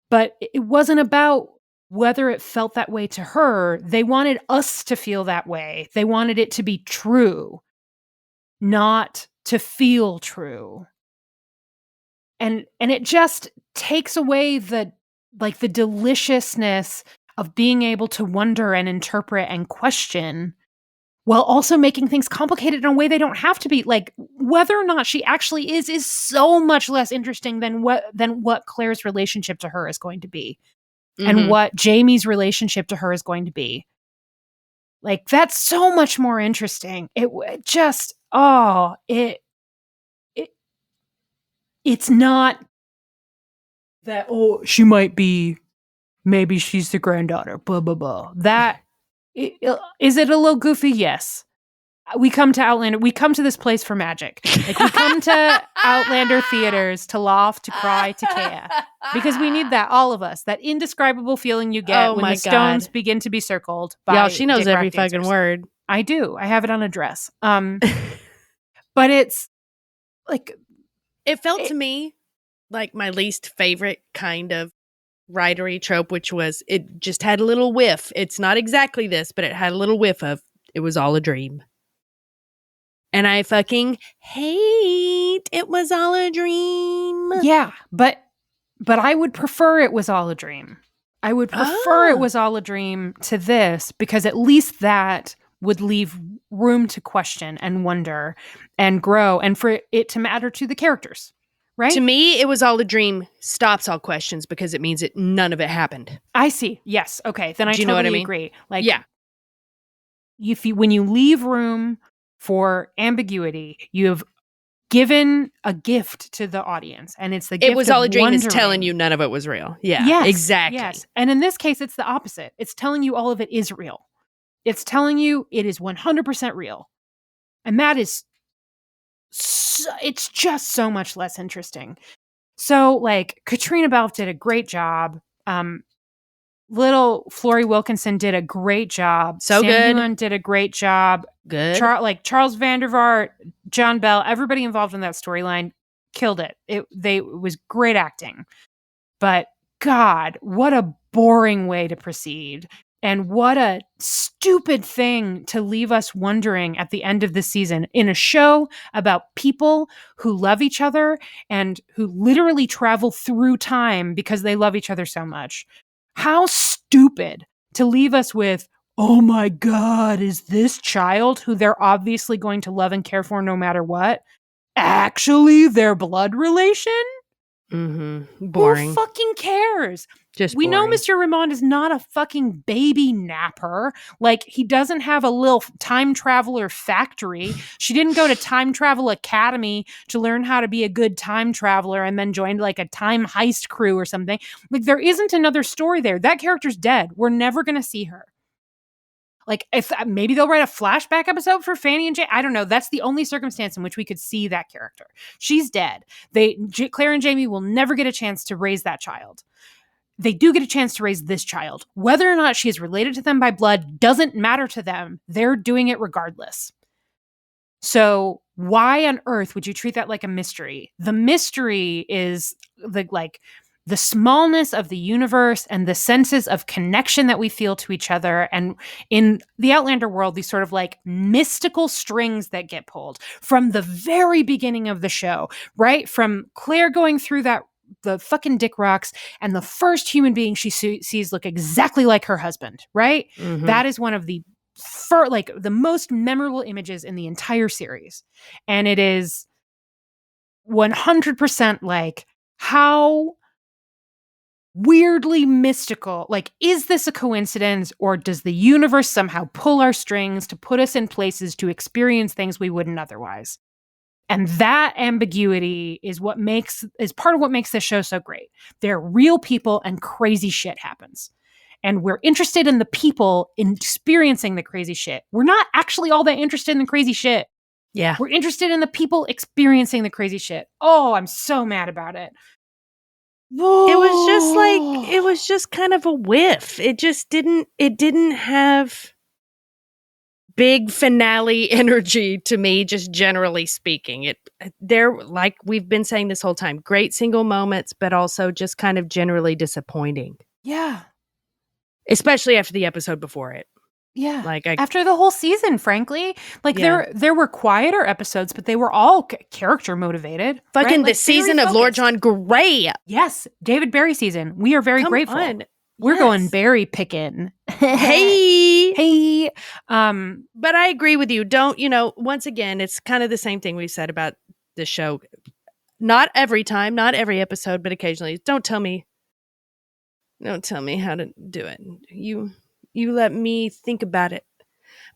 Speaker 2: But it wasn't about whether it felt that way to her. They wanted us to feel that way. They wanted it to be true, not to feel true. And it just takes away the deliciousness of being able to wonder and interpret and question while also making things complicated in a way they don't have to be. Like, whether or not she actually is so much less interesting than what Claire's relationship to her is going to be. Mm-hmm. And what Jamie's relationship to her is going to be. Like, that's so much more interesting. It's not that, she might be, maybe she's the granddaughter, blah, blah, blah. That, is it a little goofy? Yes. We come to Outlander. We come to this place for magic. Like, we come to Outlander theaters to laugh, to cry, to care. Because we need that, all of us. That indescribable feeling you get when the stones begin to be circled by
Speaker 1: y'all, she knows
Speaker 2: Dick
Speaker 1: every
Speaker 2: Rock dancers.
Speaker 1: fucking word.
Speaker 2: I do. I have it on a dress. But it's like...
Speaker 1: It felt to me like my least favorite kind of writery trope, which was it just had a little whiff. It's not exactly this, but it had a little whiff of it was all a dream. And I fucking hate it was all a dream.
Speaker 2: Yeah, but I would prefer it was all a dream. I would prefer it was all a dream to this, because at least that would leave room to question and wonder and grow and for it to matter to the characters, right?
Speaker 1: To me, it was all a dream stops all questions because it means none of it happened.
Speaker 2: I see. Yes. Okay. Then I totally agree. Like,
Speaker 1: yeah.
Speaker 2: When you leave room for ambiguity, you have given a gift to the audience, and it's the gift
Speaker 1: It was
Speaker 2: of
Speaker 1: all a dream is
Speaker 2: wondering.
Speaker 1: telling you none of it was real. Yeah,
Speaker 2: Yes,
Speaker 1: exactly.
Speaker 2: Yes. And in this case, it's the opposite. It's telling you all of it is real. It's telling you it is 100% real. And that is, it's just so much less interesting. So, like, Katrina Balfe did a great job. Little Florrie Wilkinson did a great job.
Speaker 1: So
Speaker 2: Sam
Speaker 1: good.
Speaker 2: Heughan did a great job.
Speaker 1: Good.
Speaker 2: Charles Vandervaart, John Bell, everybody involved in that storyline killed it. It was great acting. But God, what a boring way to proceed. And what a stupid thing to leave us wondering at the end of the season in a show about people who love each other and who literally travel through time because they love each other so much. How stupid to leave us with, oh my God, is this child who they're obviously going to love and care for no matter what actually their blood relation?
Speaker 1: Boring.
Speaker 2: Who fucking cares?
Speaker 1: Just
Speaker 2: we know
Speaker 1: boring.
Speaker 2: Mr. Raymond is not a fucking baby napper. Like, he doesn't have a little time traveler factory. She didn't go to Time Travel Academy to learn how to be a good time traveler and then joined like a time heist crew or something. Like, there isn't another story there. That character's dead. We're never going to see her. Like, if maybe they'll write a flashback episode for Fanny and Jay. I don't know. That's the only circumstance in which we could see that character. She's dead. Claire and Jamie will never get a chance to raise that child. They do get a chance to raise this child. Whether or not she is related to them by blood doesn't matter to them. They're doing it regardless. So why on earth would you treat that like a mystery? The mystery is the smallness of the universe and the senses of connection that we feel to each other. And in the Outlander world, these sort of like mystical strings that get pulled from the very beginning of the show, right? From Claire going through the fucking dick rocks and the first human being she sees look exactly like her husband, right?
Speaker 1: Mm-hmm.
Speaker 2: That is one of the the most memorable images in the entire series. And it is 100% like, how weirdly mystical. Like, is this a coincidence, or does the universe somehow pull our strings to put us in places to experience things we wouldn't otherwise? And that ambiguity is part of what makes this show so great. They're real people and crazy shit happens. And we're interested in the people experiencing the crazy shit. We're not actually all that interested in the crazy shit.
Speaker 1: Yeah.
Speaker 2: We're interested in the people experiencing the crazy shit. Oh, I'm so mad about it.
Speaker 1: It was just kind of a whiff. It didn't have big finale energy to me, just generally speaking. Like we've been saying this whole time, great single moments, but also just kind of generally disappointing.
Speaker 2: Yeah.
Speaker 1: Especially after the episode before it.
Speaker 2: Yeah.
Speaker 1: Like
Speaker 2: after the whole season, frankly. Like, there were quieter episodes, but they were all character motivated.
Speaker 1: Fucking
Speaker 2: right?
Speaker 1: the season of Lord John Grey.
Speaker 2: Yes. David Barry season. We are very grateful.
Speaker 1: On.
Speaker 2: We're going berry picking.
Speaker 1: Hey.
Speaker 2: But
Speaker 1: I agree with you. Once again, it's kind of the same thing we've said about the show. Not every time, not every episode, but occasionally. Don't tell me how to do it. You let me think about it.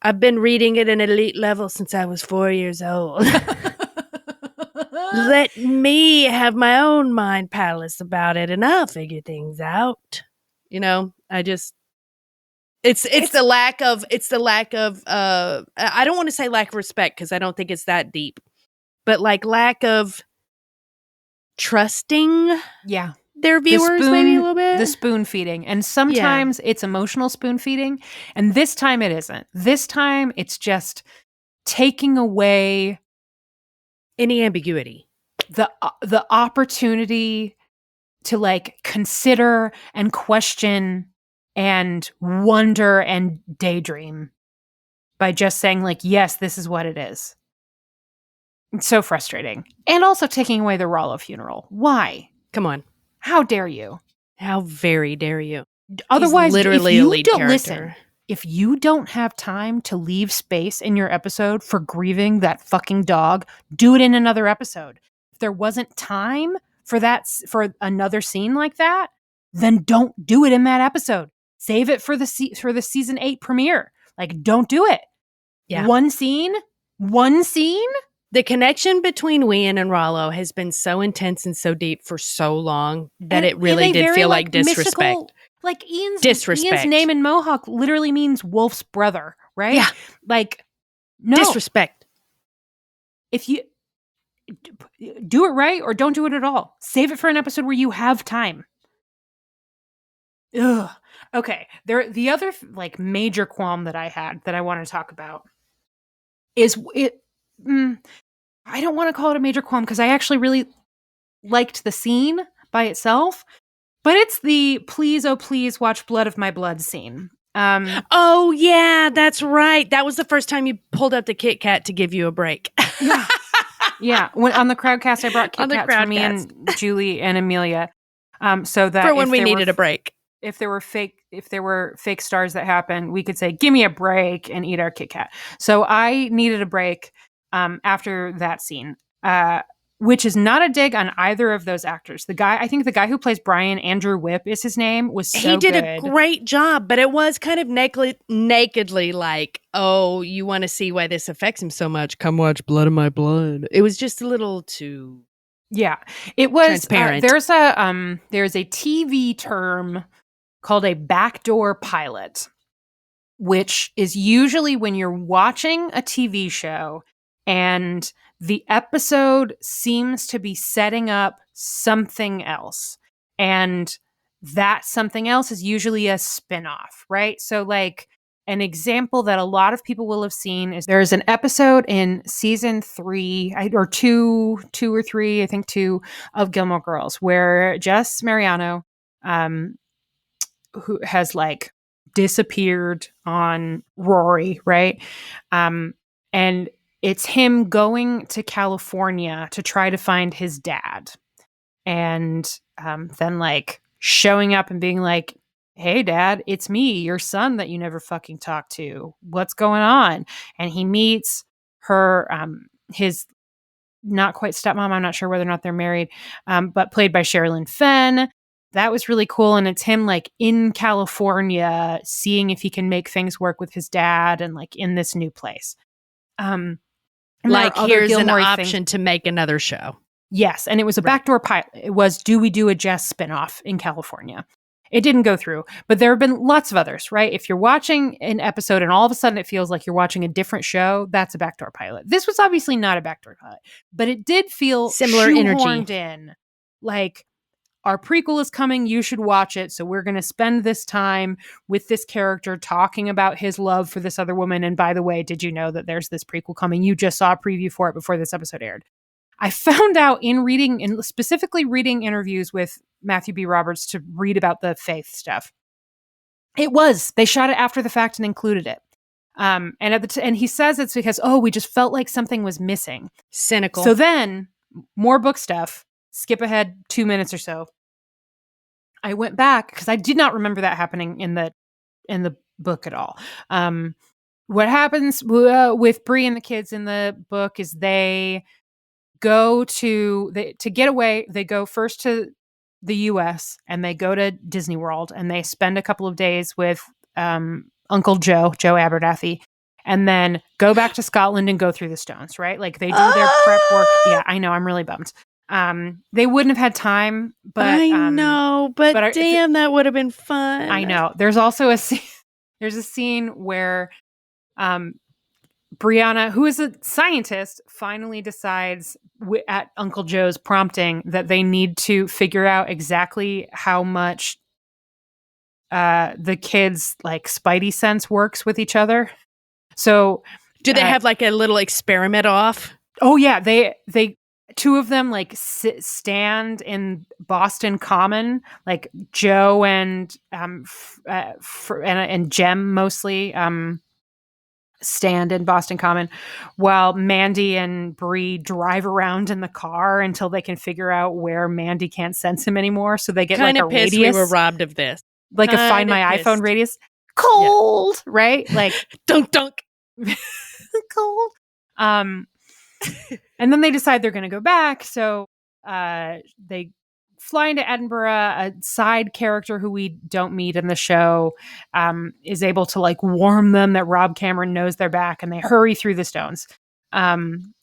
Speaker 1: I've been reading at an elite level since I was 4 years old. Let me have my own mind palace about it, and I'll figure things out. It's the lack of I don't want to say lack of respect, because I don't think it's that deep, but like lack of trusting.
Speaker 2: Yeah.
Speaker 1: Their viewers, maybe a little bit.
Speaker 2: The spoon feeding. And sometimes it's emotional spoon feeding. And this time it isn't. This time it's just taking away
Speaker 1: any ambiguity.
Speaker 2: The opportunity to like consider and question and wonder and daydream by just saying like, yes, this is what it is. It's so frustrating. And also taking away the Rollo funeral. Why?
Speaker 1: Come on.
Speaker 2: How dare you?
Speaker 1: How very dare you?
Speaker 2: Otherwise,
Speaker 1: he's literally a lead character.
Speaker 2: Listen, if you don't have time to leave space in your episode for grieving that fucking dog, do it in another episode. If there wasn't time for another scene like that, then don't do it in that episode. Save it for the season 8 premiere. Like, don't do it.
Speaker 1: Yeah.
Speaker 2: One scene.
Speaker 1: The connection between Wien and Rollo has been so intense and so deep for so long that it really did feel like disrespect.
Speaker 2: Mystical, like Ian's name in Mohawk literally means wolf's brother, right?
Speaker 1: Yeah.
Speaker 2: Like, no.
Speaker 1: Disrespect.
Speaker 2: If you do it right or don't do it at all, save it for an episode where you have time. Ugh. Okay. The other like major qualm that I had that I want to talk about is it. I don't want to call it a major qualm because I actually really liked the scene by itself, but it's the please, oh please watch Blood of My Blood scene.
Speaker 1: Oh yeah, that's right. That was the first time you pulled up the Kit Kat to give you a break.
Speaker 2: Yeah. Yeah. When on the Crowdcast, I brought Kit Kats for me and Julie and Amelia. So that
Speaker 1: for when we needed a break.
Speaker 2: If there were fake Starz that happened, we could say, give me a break and eat our Kit Kat. So I needed a break after that scene, which is not a dig on either of those actors. I think the guy who plays Brian, Andrew Whipp is his name, was so
Speaker 1: He did
Speaker 2: good.
Speaker 1: a great job, but it was kind of nakedly like, oh, you want to see why this affects him so much? Come watch Blood of My Blood. It was just a little too
Speaker 2: it was
Speaker 1: transparent.
Speaker 2: There's a TV term called a backdoor pilot, which is usually when you're watching a TV show and the episode seems to be setting up something else. And that something else is usually a spin-off, right? So like an example that a lot of people will have seen is there's an episode in season 3 or 2 or 3, I think 2 of Gilmore Girls where Jess Mariano, who has like disappeared on Rory, right? And it's him going to California to try to find his dad. And then like showing up and being like, hey dad, it's me, your son that you never fucking talked to. What's going on? And he meets her, his not quite stepmom. I'm not sure whether or not they're married, but played by Sherilyn Fenn. That was really cool. And it's him like in California, seeing if he can make things work with his dad and like in this new place.
Speaker 1: Like here's an option to make another show.
Speaker 2: Yes. And it was a backdoor pilot. It was, do we do a Jess spinoff in California? It didn't go through, but there have been lots of others, right? If you're watching an episode and all of a sudden it feels like you're watching a different show, that's a backdoor pilot. This was obviously not a backdoor pilot, but it did feel
Speaker 1: similar energy
Speaker 2: in. Like, our prequel is coming, you should watch it. So we're going to spend this time with this character talking about his love for this other woman. And by the way, did you know that there's this prequel coming? You just saw a preview for it before this episode aired. I found out in reading, and specifically reading interviews with Matthew B. Roberts to read about the faith stuff. They shot it after the fact and included it. And and he says it's because, we just felt like something was missing.
Speaker 1: Cynical.
Speaker 2: So then more book stuff, skip ahead 2 minutes or so. I went back because I did not remember that happening in the book at all. What happens with Bree and the kids in the book is they go to get away. They go first to the U.S. and they go to Disney World and they spend a couple of days with Uncle Joe Abernathy, and then go back to Scotland and go through the stones. Right, like they do their prep work. Yeah, I know. I'm really bummed. They wouldn't have had time, but
Speaker 1: I know, but damn, that would have been fun.
Speaker 2: I know. There's also a scene where Brianna, who is a scientist, finally decides at Uncle Joe's prompting that they need to figure out exactly how much the kids' like spidey sense works with each other. So
Speaker 1: do they have like a little experiment off?
Speaker 2: Oh yeah, they two of them like stand in Boston Common, like Joe and Jem mostly stand in Boston Common, while Mandy and Bree drive around in the car until they can figure out where Mandy can't sense him anymore. So they get
Speaker 1: kind
Speaker 2: like
Speaker 1: of
Speaker 2: a
Speaker 1: pissed
Speaker 2: radius.
Speaker 1: We were robbed of this,
Speaker 2: like a Find My iPhone radius. Cold, yeah. Right? Like
Speaker 1: dunk,
Speaker 2: cold. And then they decide they're going to go back. So they fly into Edinburgh. A side character who we don't meet in the show is able to like warn them that Rob Cameron knows they're back, and they hurry through the stones. And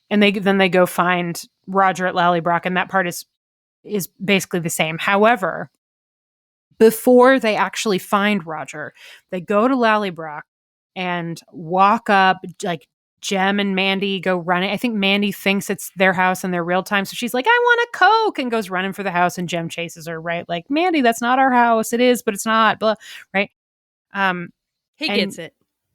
Speaker 2: And then they go find Roger at Lallybroch, and that part is basically the same. However, before they actually find Roger, they go to Lallybroch and walk up, like Jem and Mandy go running. I think Mandy thinks it's their house in their real time. So she's like, I want a Coke, and goes running for the house, and Jem chases her, right? Like, Mandy, that's not our house. It is, but it's not, blah, right?
Speaker 1: He gets it.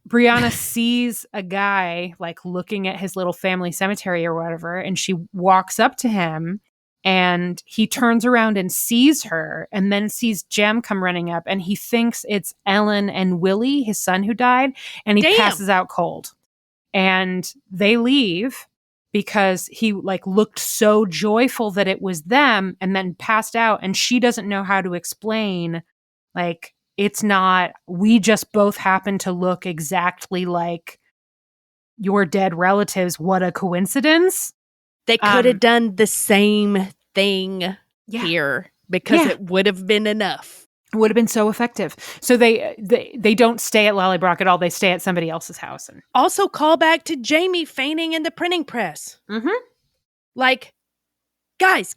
Speaker 2: Brianna sees a guy like looking at his little family cemetery or whatever, and she walks up to him, and he turns around and sees her, and then sees Jem come running up, and he thinks it's Ellen and Willie, his son who died, and he passes out cold. And they leave because he like looked so joyful that it was them, and then passed out, and she doesn't know how to explain, like, it's not, we just both happen to look exactly like your dead relatives. What a coincidence.
Speaker 1: They could have done the same thing here because it would have been enough.
Speaker 2: It would have been so effective. So they don't stay at Lallybroch at all. They stay at somebody else's house. And
Speaker 1: also call back to Jamie fainting in the printing press.
Speaker 2: Mm-hmm.
Speaker 1: Like, guys,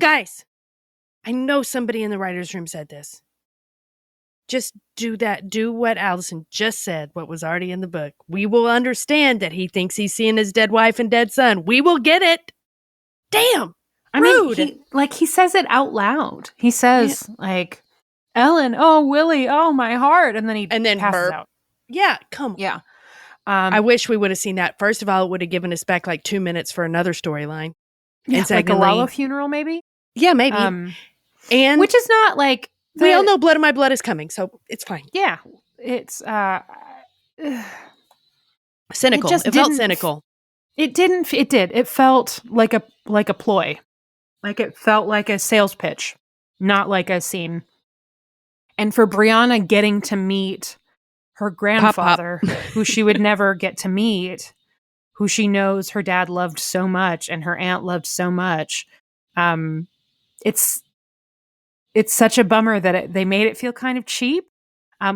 Speaker 1: I know somebody in the writer's room said this. Just do that. Do what Allison just said, what was already in the book. We will understand that he thinks he's seeing his dead wife and dead son. We will get it. Damn. Rude.
Speaker 2: I mean, he says it out loud. He says, like, Ellen, oh, Willie, oh, my heart. And then passes out.
Speaker 1: Yeah, come on.
Speaker 2: Yeah.
Speaker 1: I wish we would have seen that. First of all, it would have given us back like 2 minutes for another storyline.
Speaker 2: Yeah,
Speaker 1: and secondly,
Speaker 2: like a Rollo funeral, maybe?
Speaker 1: Yeah, maybe. And
Speaker 2: which is not like...
Speaker 1: we all know Blood of My Blood is coming, so it's fine.
Speaker 2: Yeah. It's
Speaker 1: cynical. It felt cynical.
Speaker 2: It didn't. It did. It felt like a ploy. Like it felt like a sales pitch, not like a scene. And for Brianna getting to meet her grandfather, who she would never get to meet, who she knows her dad loved so much and her aunt loved so much, it's such a bummer that they made it feel kind of cheap,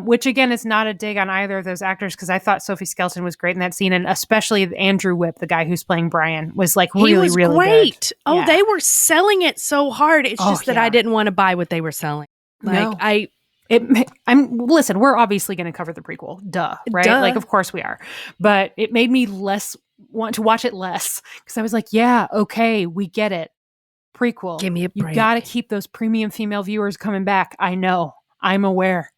Speaker 2: which again is not a dig on either of those actors, because I thought Sophie Skelton was great in that scene, and especially Andrew Whip, the guy who's playing Brian, was like really
Speaker 1: great.
Speaker 2: Good.
Speaker 1: Oh, they were selling it so hard. It's just that I didn't want to buy what they were selling. Like
Speaker 2: listen, we're obviously going to cover the prequel, right?
Speaker 1: Duh.
Speaker 2: Like, of course we are, but it made me want to watch it less, because I was like, yeah, okay, we get it. Prequel.
Speaker 1: Give me a break.
Speaker 2: You got to keep those premium female viewers coming back. I know. I'm aware.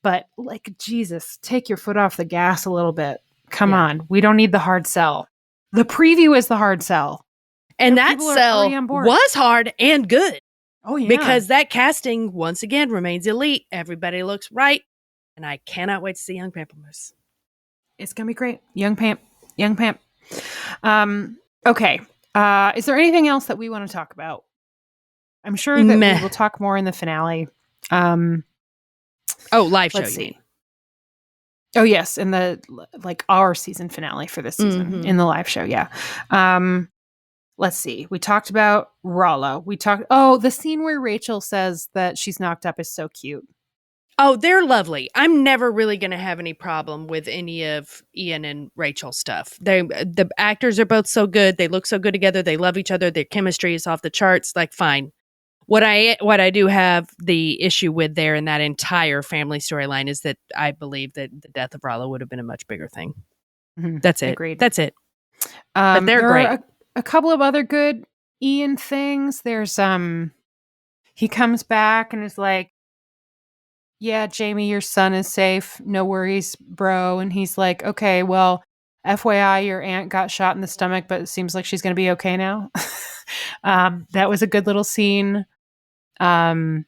Speaker 2: But like, Jesus, take your foot off the gas a little bit. Come on. We don't need the hard sell. The preview is the hard sell.
Speaker 1: And that sell was hard and good.
Speaker 2: Oh, yeah.
Speaker 1: Because that casting, once again, remains elite. Everybody looks right. And I cannot wait to see Young Pamplemousse.
Speaker 2: It's going to be great. Young Pamp. Okay. Is there anything else that we want to talk about? I'm sure that we will talk more in the finale.
Speaker 1: Live show.
Speaker 2: Let's see. Oh yes, in the our season finale for this season in the live show. Yeah. Let's see. We talked about Rollo. The scene where Rachel says that she's knocked up is so cute.
Speaker 1: Oh, they're lovely. I'm never really going to have any problem with any of Ian and Rachel's stuff. The actors are both so good. They look so good together. They love each other. Their chemistry is off the charts. Like, fine. What I do have the issue with there in that entire family storyline is that I believe that the death of Rollo would have been a much bigger thing. Mm-hmm. That's it.
Speaker 2: Agreed.
Speaker 1: That's it. But they're great.
Speaker 2: Are a couple of other good Ian things. There's he comes back and is like, yeah, Jamie, your son is safe. No worries, bro. And he's like, okay, well, FYI, your aunt got shot in the stomach, but it seems like she's going to be okay now. That was a good little scene. All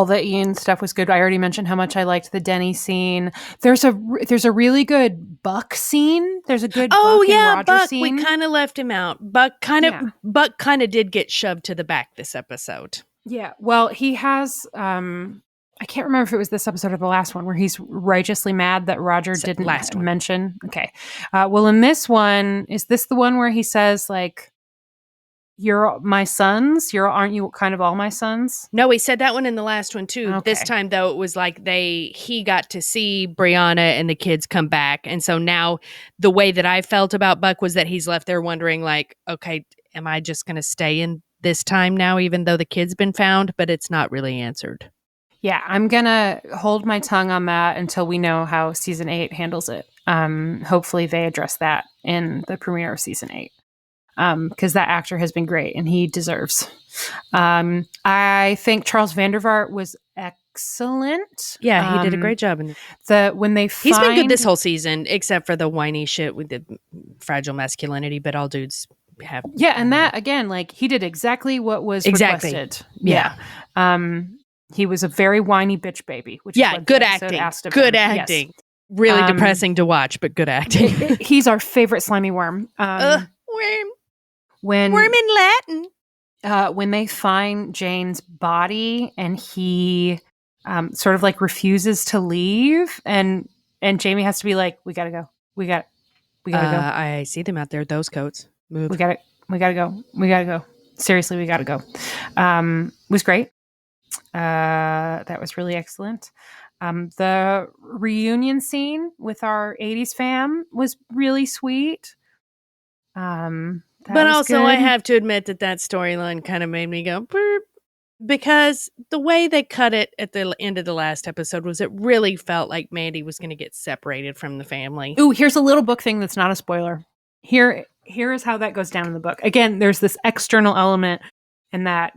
Speaker 2: the Ian stuff was good. I already mentioned how much I liked the Denny scene. There's a really good Buck scene. There's a good Buck and Roger Buck
Speaker 1: scene. We kind of left him out. Buck kind of did get shoved to the back this episode.
Speaker 2: Yeah, well, he has, I can't remember if it was this episode or the last one, where he's righteously mad that Roger didn't mention. Okay. Well, in this one, is this the one where he says, like, you're my sons. Aren't you kind of all my sons?
Speaker 1: No, he said that one in the last one too.
Speaker 2: Okay.
Speaker 1: This time though, it was like he got to see Brianna and the kids come back. And so now the way that I felt about Buck was that he's left there wondering like, okay, am I just going to stay in this time now, even though the kid's been found? But it's not really answered.
Speaker 2: Yeah, I'm going to hold my tongue on that until we know how season 8 handles it. Hopefully they address that in the premiere of season 8. Because that actor has been great and he deserves. I think Charles Vandervaart was excellent.
Speaker 1: Yeah, he did a great job.
Speaker 2: He's been
Speaker 1: good this whole season, except for the whiny shit with the fragile masculinity, but all dudes have.
Speaker 2: Yeah, and that, again, like, he did exactly what was requested.
Speaker 1: Yeah.
Speaker 2: He was a very whiny bitch baby. Which is what
Speaker 1: good
Speaker 2: the episode
Speaker 1: acting.
Speaker 2: asked of
Speaker 1: Good
Speaker 2: him.
Speaker 1: acting.
Speaker 2: Yes.
Speaker 1: Really depressing to watch, but good acting.
Speaker 2: He's our favorite slimy worm.
Speaker 1: Worm.
Speaker 2: Worm
Speaker 1: in Latin.
Speaker 2: When they find Jane's body and he sort of like refuses to leave, and Jamie has to be like, we gotta go. We gotta go.
Speaker 1: I see them out there, those coats. Move.
Speaker 2: We gotta go. Seriously, we gotta go. Was great. That was really excellent. The reunion scene with our 80s fam was really sweet.
Speaker 1: But also, I have to admit that storyline kind of made me go, burp, because the way they cut it at the end of the last episode was it really felt like Mandy was going to get separated from the family.
Speaker 2: Ooh, here's a little book thing that's not a spoiler. Here is how that goes down in the book. Again, there's this external element in that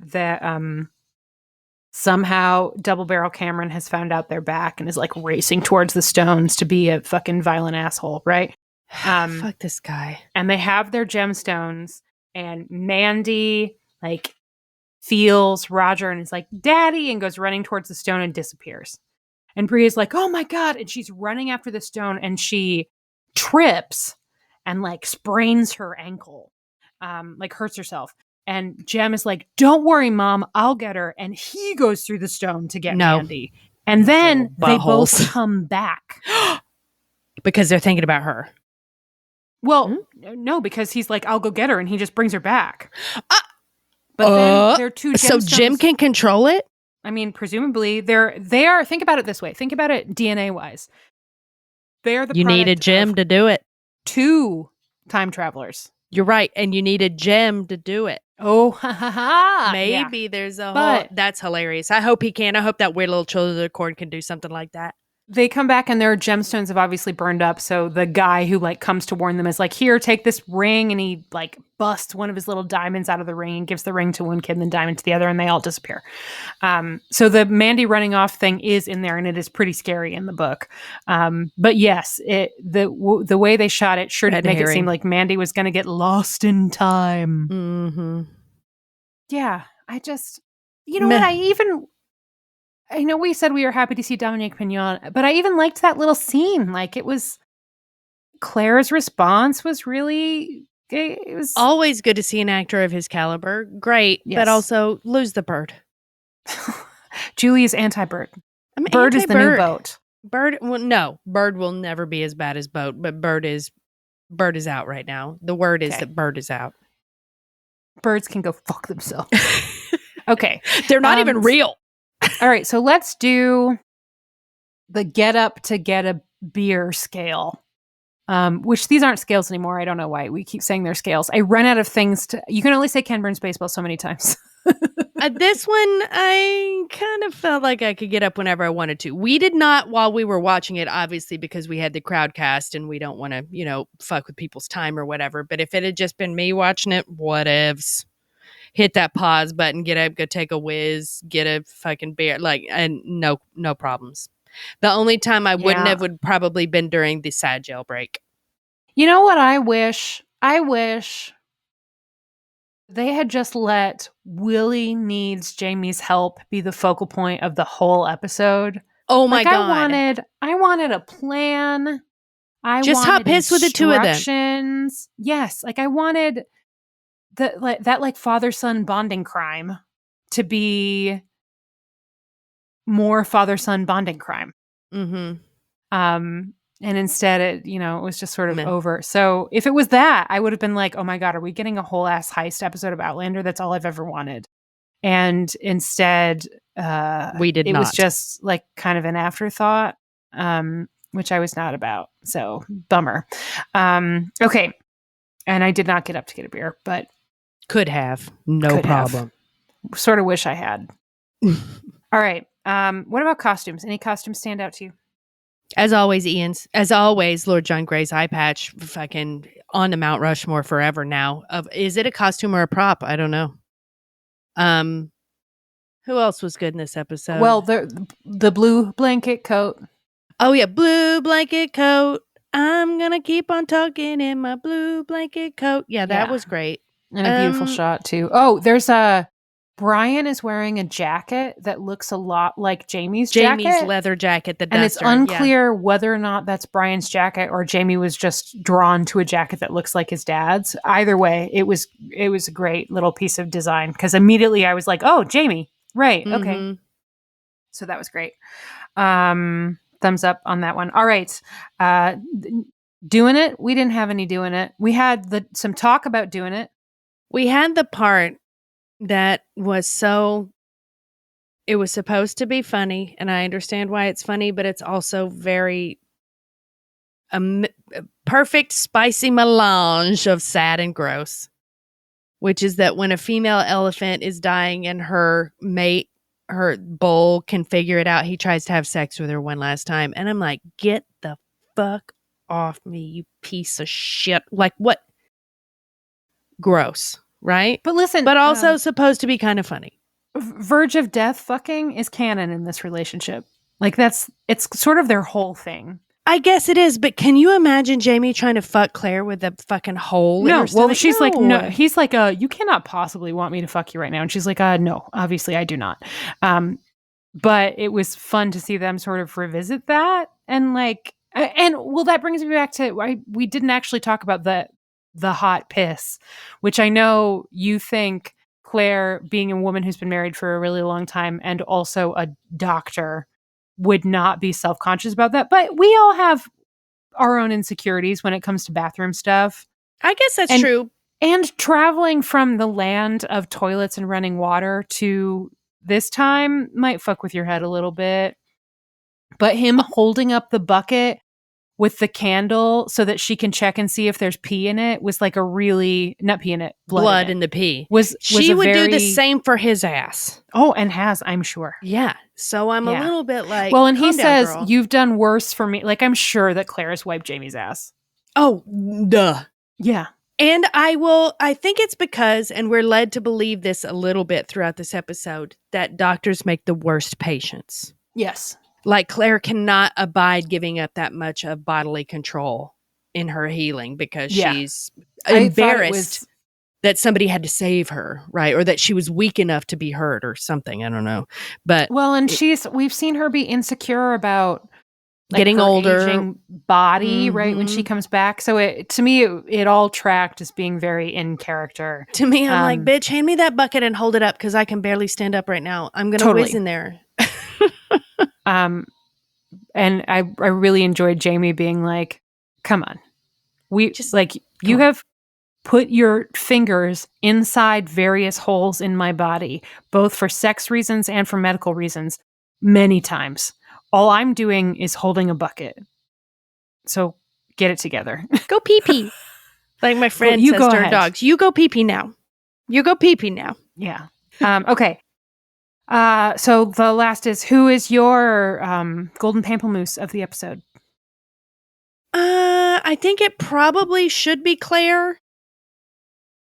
Speaker 2: somehow Double Barrel Cameron has found out they're back and is like racing towards the stones to be a fucking violent asshole, right?
Speaker 1: Fuck this guy.
Speaker 2: And they have their gemstones, and Mandy like feels Roger and is like, "Daddy," and goes running towards the stone and disappears. And Bria's like, "Oh my God." And she's running after the stone and she trips and like sprains her ankle, like hurts herself. And Jem is like, "Don't worry, Mom, I'll get her." And he goes through the stone to get Mandy. And then they both come back.
Speaker 1: Because they're thinking about her.
Speaker 2: Well, no, because he's like, "I'll go get her," and he just brings her back. But then they're two gemstones.
Speaker 1: So Jim can control it?
Speaker 2: I mean, presumably they are. Think about it this way. Think about it DNA wise. They are the
Speaker 1: You need a Jim to do it.
Speaker 2: 2 time travelers.
Speaker 1: You're right, and you need a gem to do it.
Speaker 2: Oh, ha ha ha!
Speaker 1: Maybe there's a whole. That's hilarious. I hope he can. I hope that weird little Children of the Corn can do something like that.
Speaker 2: They come back and their gemstones have obviously burned up. So the guy who like comes to warn them is like, "Here, take this ring," and he like busts one of his little diamonds out of the ring and gives the ring to one kid and the diamond to the other, and they all disappear. So the Mandy running off thing is in there, and it is pretty scary in the book. But yes, the way they shot it sure did make it seem like Mandy was going to get lost in time.
Speaker 1: Mm-hmm.
Speaker 2: Yeah, I just, what, I know we said we were happy to see Dominique Pignon, but I even liked that little scene. Like, it was, Claire's response was really, it was
Speaker 1: always good to see an actor of his caliber. Great, yes. But also lose the bird.
Speaker 2: Julie is anti-bird. Bird is the new boat.
Speaker 1: Bird, well, no, Bird will never be as bad as Boat, but Bird is out right now. The word is that Bird is out.
Speaker 2: Birds can go fuck themselves. Okay.
Speaker 1: They're not even real.
Speaker 2: All right, so let's do the get up to get a beer scale, which these aren't scales anymore. I don't know why we keep saying they're scales. I run out of things you can only say Ken Burns baseball so many times.
Speaker 1: This one, I kind of felt like I could get up whenever I wanted to. We did not while we were watching it, obviously, because we had the crowdcast and we don't want to, fuck with people's time or whatever. But if it had just been me watching it, whatevs. Hit that pause button, get up, go take a whiz, get a fucking beer, and no problems. The only time I wouldn't have would probably been during the sad jail break.
Speaker 2: You know what I wish? I wish they had just let Willie needs Jamie's help be the focal point of the whole episode.
Speaker 1: Oh my God.
Speaker 2: I wanted a plan. I
Speaker 1: just
Speaker 2: wanted
Speaker 1: hot piss with the two of them.
Speaker 2: Yes, I wanted that father-son bonding crime to be more father-son bonding crime.
Speaker 1: Mm-hmm.
Speaker 2: And instead, it was just sort of
Speaker 1: Meh.
Speaker 2: over. So if it was that, I would have been like, oh my God, are we getting a whole ass heist episode of Outlander? That's all I've ever wanted. And instead,
Speaker 1: We did
Speaker 2: it was
Speaker 1: not.
Speaker 2: just like kind of an afterthought, which I was not about. So bummer. Okay. And I did not get up to get a beer, but
Speaker 1: Could have. No
Speaker 2: Could have.
Speaker 1: problem.
Speaker 2: sort of wish I had. All right. What about costumes? Any costumes stand out to you?
Speaker 1: As always, as always, Lord John Gray's eye patch, fucking on the Mount Rushmore forever now. Is it a costume or a prop? I don't know. Who else was good in this episode?
Speaker 2: Well, the blue blanket coat.
Speaker 1: Oh yeah, blue blanket coat. I'm gonna keep on talking in my blue blanket coat. Yeah, that was great.
Speaker 2: And a beautiful shot too. Oh, there's Brian is wearing a jacket that looks a lot like Jamie's jacket.
Speaker 1: Leather jacket, the duster.
Speaker 2: And it's unclear whether or not that's Brian's jacket or Jamie was just drawn to a jacket that looks like his dad's. Either way, it was a great little piece of design because immediately I was like, oh, Jamie. Right.
Speaker 1: Mm-hmm.
Speaker 2: Okay. So that was great. Thumbs up on that one. All right. Doing it. We didn't have any doing it. We had some talk about doing it.
Speaker 1: We had the part that was it was supposed to be funny, and I understand why it's funny, but it's also very perfect spicy melange of sad and gross, which is that when a female elephant is dying and her mate, her bull, can figure it out, he tries to have sex with her one last time. And I'm like, get the fuck off me, you piece of shit. Like, what? Gross, right?
Speaker 2: But listen,
Speaker 1: but also supposed to be kind of funny.
Speaker 2: Verge of death fucking is canon in this relationship. Like it's sort of their whole thing.
Speaker 1: I guess it is, but can you imagine Jamie trying to fuck Claire with a fucking hole in her stomach?
Speaker 2: Well, she's like, no. He's like, you cannot possibly want me to fuck you right now. And she's like, no, obviously I do not. But it was fun to see them sort of revisit that. And like, that brings me back to, we didn't actually talk about the hot piss, which I know you think Claire, being a woman who's been married for a really long time and also a doctor, would not be self-conscious about that. But we all have our own insecurities when it comes to bathroom stuff.
Speaker 1: I guess that's true.
Speaker 2: And traveling from the land of toilets and running water to this time might fuck with your head a little bit. But him holding up the bucket with the candle so that she can check and see if there's pee in it was like a really, not pee in it, blood in
Speaker 1: the pee.
Speaker 2: She would
Speaker 1: do the same for his ass.
Speaker 2: Oh, and has, I'm sure.
Speaker 1: Yeah. So I'm a little bit like,
Speaker 2: well, and he says,
Speaker 1: girl.
Speaker 2: You've done worse for me. Like, I'm sure that Claire has wiped Jamie's ass.
Speaker 1: Oh, duh.
Speaker 2: Yeah.
Speaker 1: And I think it's because, and we're led to believe this a little bit throughout this episode, that doctors make the worst patients.
Speaker 2: Yes.
Speaker 1: Like Claire cannot abide giving up that much of bodily control in her healing because she's embarrassed that somebody had to save her, right? Or that she was weak enough to be hurt or something. I don't know. But
Speaker 2: we've seen her be insecure about
Speaker 1: getting older,
Speaker 2: aging body, right? When she comes back. So to me, it all tracked as being very in character.
Speaker 1: To me, I'm like, bitch, hand me that bucket and hold it up because I can barely stand up right now. I'm going to whiz in there.
Speaker 2: And I really enjoyed Jamie being like, come on. You have put your fingers inside various holes in my body, both for sex reasons and for medical reasons, many times. All I'm doing is holding a bucket. So get it together.
Speaker 1: Go pee-pee. Like my friend says to her dogs, you go pee-pee now. You go pee-pee now.
Speaker 2: Yeah. Okay. So the last is, who is your golden pamplemousse of the episode?
Speaker 1: I think it probably should be Claire,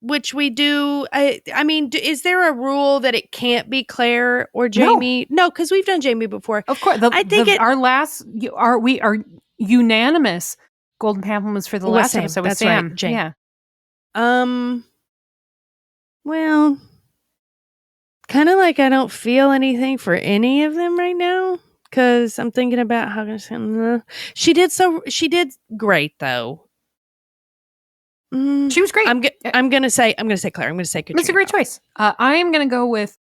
Speaker 1: which we do. I mean, is there a rule that it can't be Claire or Jamie? No, because we've done Jamie before.
Speaker 2: Of course. We are unanimous golden pamplemousse for the last episode with Sam.
Speaker 1: Right, Jane. Yeah. Well, kind of like I don't feel anything for any of them right now because I'm thinking about how she did great though.
Speaker 2: She was great.
Speaker 1: I'm gonna say Claire. I'm gonna say Katrina.
Speaker 2: That's a great choice. I am gonna go with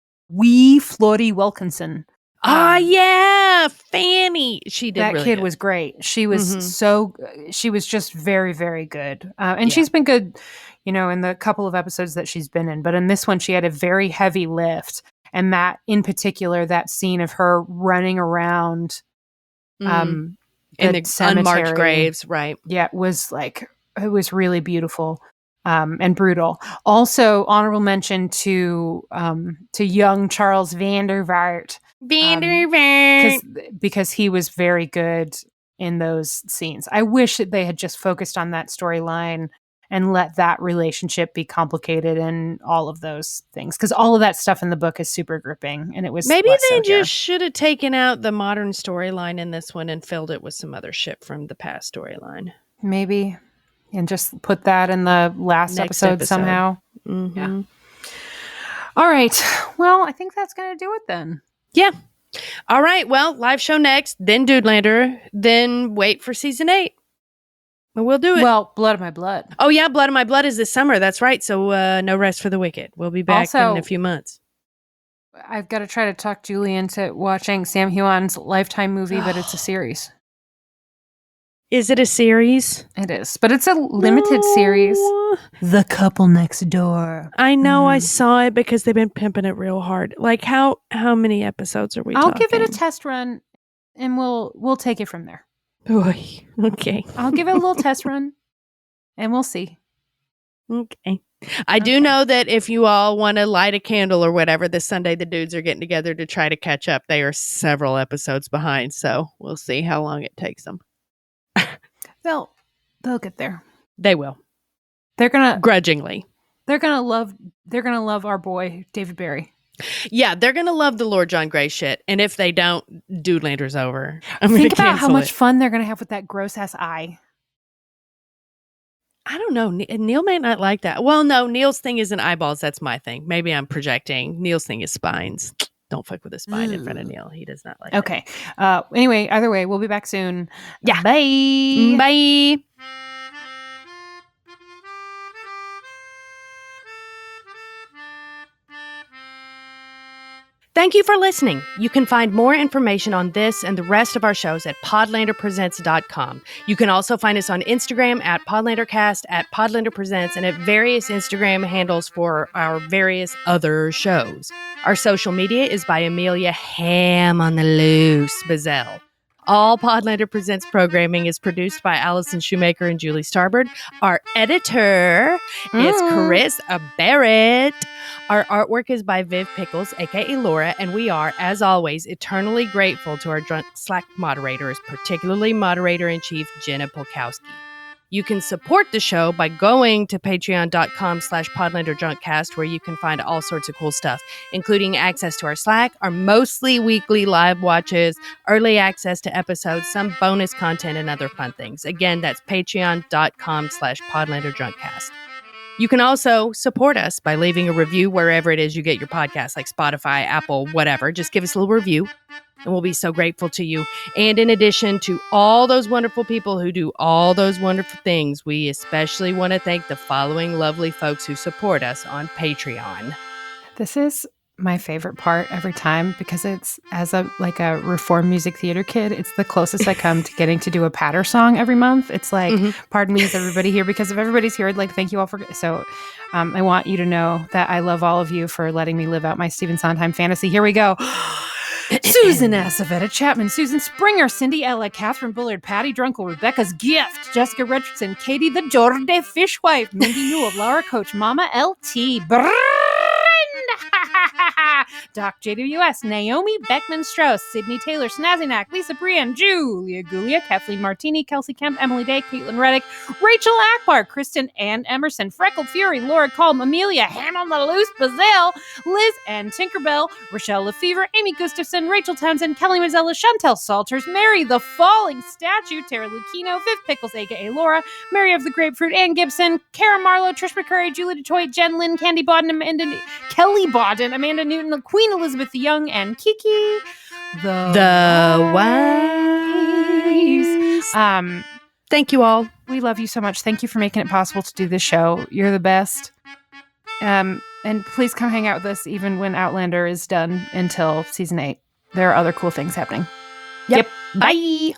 Speaker 2: Florrie Wilkinson.
Speaker 1: Yeah, Fanny. She did
Speaker 2: That
Speaker 1: really
Speaker 2: kid
Speaker 1: good.
Speaker 2: was great. She was she was just very, very good. And
Speaker 1: Yeah.
Speaker 2: she's been good, in the couple of episodes that she's been in. But in this one, she had a very heavy lift. And that, in particular, that scene of her running around
Speaker 1: in the
Speaker 2: cemetery,
Speaker 1: unmarked graves, right?
Speaker 2: Yeah, it was really beautiful and brutal. Also, honorable mention to young Charles Vandervaart. Because he was very good in those scenes. I wish that they had just focused on that storyline and let that relationship be complicated and all of those things. Because all of that stuff in the book is super gripping, and it was
Speaker 1: Maybe
Speaker 2: less
Speaker 1: they
Speaker 2: so here.
Speaker 1: just should have taken out the modern storyline in this one and filled it with some other shit from the past storyline.
Speaker 2: Maybe. And just put that in the last
Speaker 1: Next
Speaker 2: episode somehow.
Speaker 1: Mm-hmm.
Speaker 2: Yeah. All right. Well, I think that's going to do it then.
Speaker 1: Yeah. All right. Well, live show next, then Dudelander, then wait for season 8. And we'll do it.
Speaker 2: Well, Blood of My Blood.
Speaker 1: Oh, yeah. Blood of My Blood is this summer. That's right. So no rest for the wicked. We'll be back
Speaker 2: Also,
Speaker 1: in a few months.
Speaker 2: I've got to try to talk Julie into watching Sam Heughan's Lifetime movie, but it's a series.
Speaker 1: Is it a series?
Speaker 2: It is, but it's a limited series. The Couple Next Door.
Speaker 1: I know. I saw it because they've been pimping it real hard. Like how many episodes are we
Speaker 2: I'll
Speaker 1: talking?
Speaker 2: give it a test run, and we'll take it from there.
Speaker 1: Oy, okay.
Speaker 2: I'll give it a little test run, and we'll see.
Speaker 1: Okay. I do know that if you all want to light a candle or whatever, this Sunday the dudes are getting together to try to catch up. They are several episodes behind, so we'll see how long it takes them.
Speaker 2: They'll get there.
Speaker 1: They will.
Speaker 2: They're gonna
Speaker 1: grudgingly.
Speaker 2: They're gonna love our boy David Barry.
Speaker 1: Yeah, they're gonna love the Lord John Grey shit, and if they don't, Dudelander's over.
Speaker 2: Think about how much fun they're gonna have with that gross ass eye.
Speaker 1: I don't know. Neil may not like that. Well, no, Neil's thing isn't eyeballs. That's my thing. Maybe I'm projecting. Neil's thing is spines. Don't fuck with a spine in front of Neil. He does not like
Speaker 2: Okay. Anyway, either way, we'll be back soon.
Speaker 1: Yeah.
Speaker 2: Bye.
Speaker 1: Bye. Thank you for listening. You can find more information on this and the rest of our shows at podlanderpresents.com. You can also find us on Instagram at podlandercast, at podlanderpresents, and at various Instagram handles for our various other shows. Our social media is by Amelia Ham on the Loose Bazell. All Podlander Presents programming is produced by Allison Shoemaker and Julie Starbird. Our editor is Chris Barrett. Our artwork is by Viv Pickles, a.k.a. Laura, and we are, as always, eternally grateful to our drunk Slack moderators, particularly Moderator-in-Chief Jenna Polkowski. You can support the show by going to patreon.com/PodlanderDrunkcast, where you can find all sorts of cool stuff, including access to our Slack, our mostly weekly live watches, early access to episodes, some bonus content, and other fun things. Again, that's patreon.com/PodlanderDrunkcast. You can also support us by leaving a review wherever it is you get your podcasts, like Spotify, Apple, whatever. Just give us a little review, and we'll be so grateful to you. And in addition to all those wonderful people who do all those wonderful things, we especially want to thank the following lovely folks who support us on Patreon.
Speaker 2: This is my favorite part every time because it's, as a reformed music theater kid, it's the closest I come to getting to do a patter song every month. It's like, pardon me, is everybody here? Because if everybody's here, I'd like thank you all for. So I want you to know that I love all of you for letting me live out my Stephen Sondheim fantasy. Here we go. Susan Acevetta Chapman, Susan Springer, Cindy Ella, Catherine Bullard, Patty Drunkle, Rebecca's Gift, Jessica Richardson, Katie the Jorde Fishwife, Mindy Newell, Laura Coach, Mama LT, Doc JWS, Naomi Beckman Strauss, Sydney Taylor, Snazzynack, Lisa Brian, Julia Gulia, Kathleen Martini, Kelsey Kemp, Emily Day, Caitlin Reddick, Rachel Akbar, Kristen Ann Emerson, Freckled Fury, Laura Colm, Amelia, Ham on the Loose, Bazelle, Liz and Tinkerbell, Rochelle Lefevre, Amy Gustafson, Rachel Townsend, Kelly Mazzella, Chantel Salters, Mary the Falling Statue, Tara Lucchino, Viv Pickles, aka Laura, Mary of the Grapefruit, Ann Gibson, Kara Marlowe, Trish McCurry, Julie Detroit, Jen Lynn, Candy Bodden, Kelly Bodden, Amanda Newton, Queen Elizabeth the Young, and Kiki the Wise.
Speaker 1: Thank you all.
Speaker 2: We love you so much. Thank you for making it possible to do this show. You're the best. And please come hang out with us even when Outlander is done until season 8. there are other cool things happening.
Speaker 1: Yep. Bye.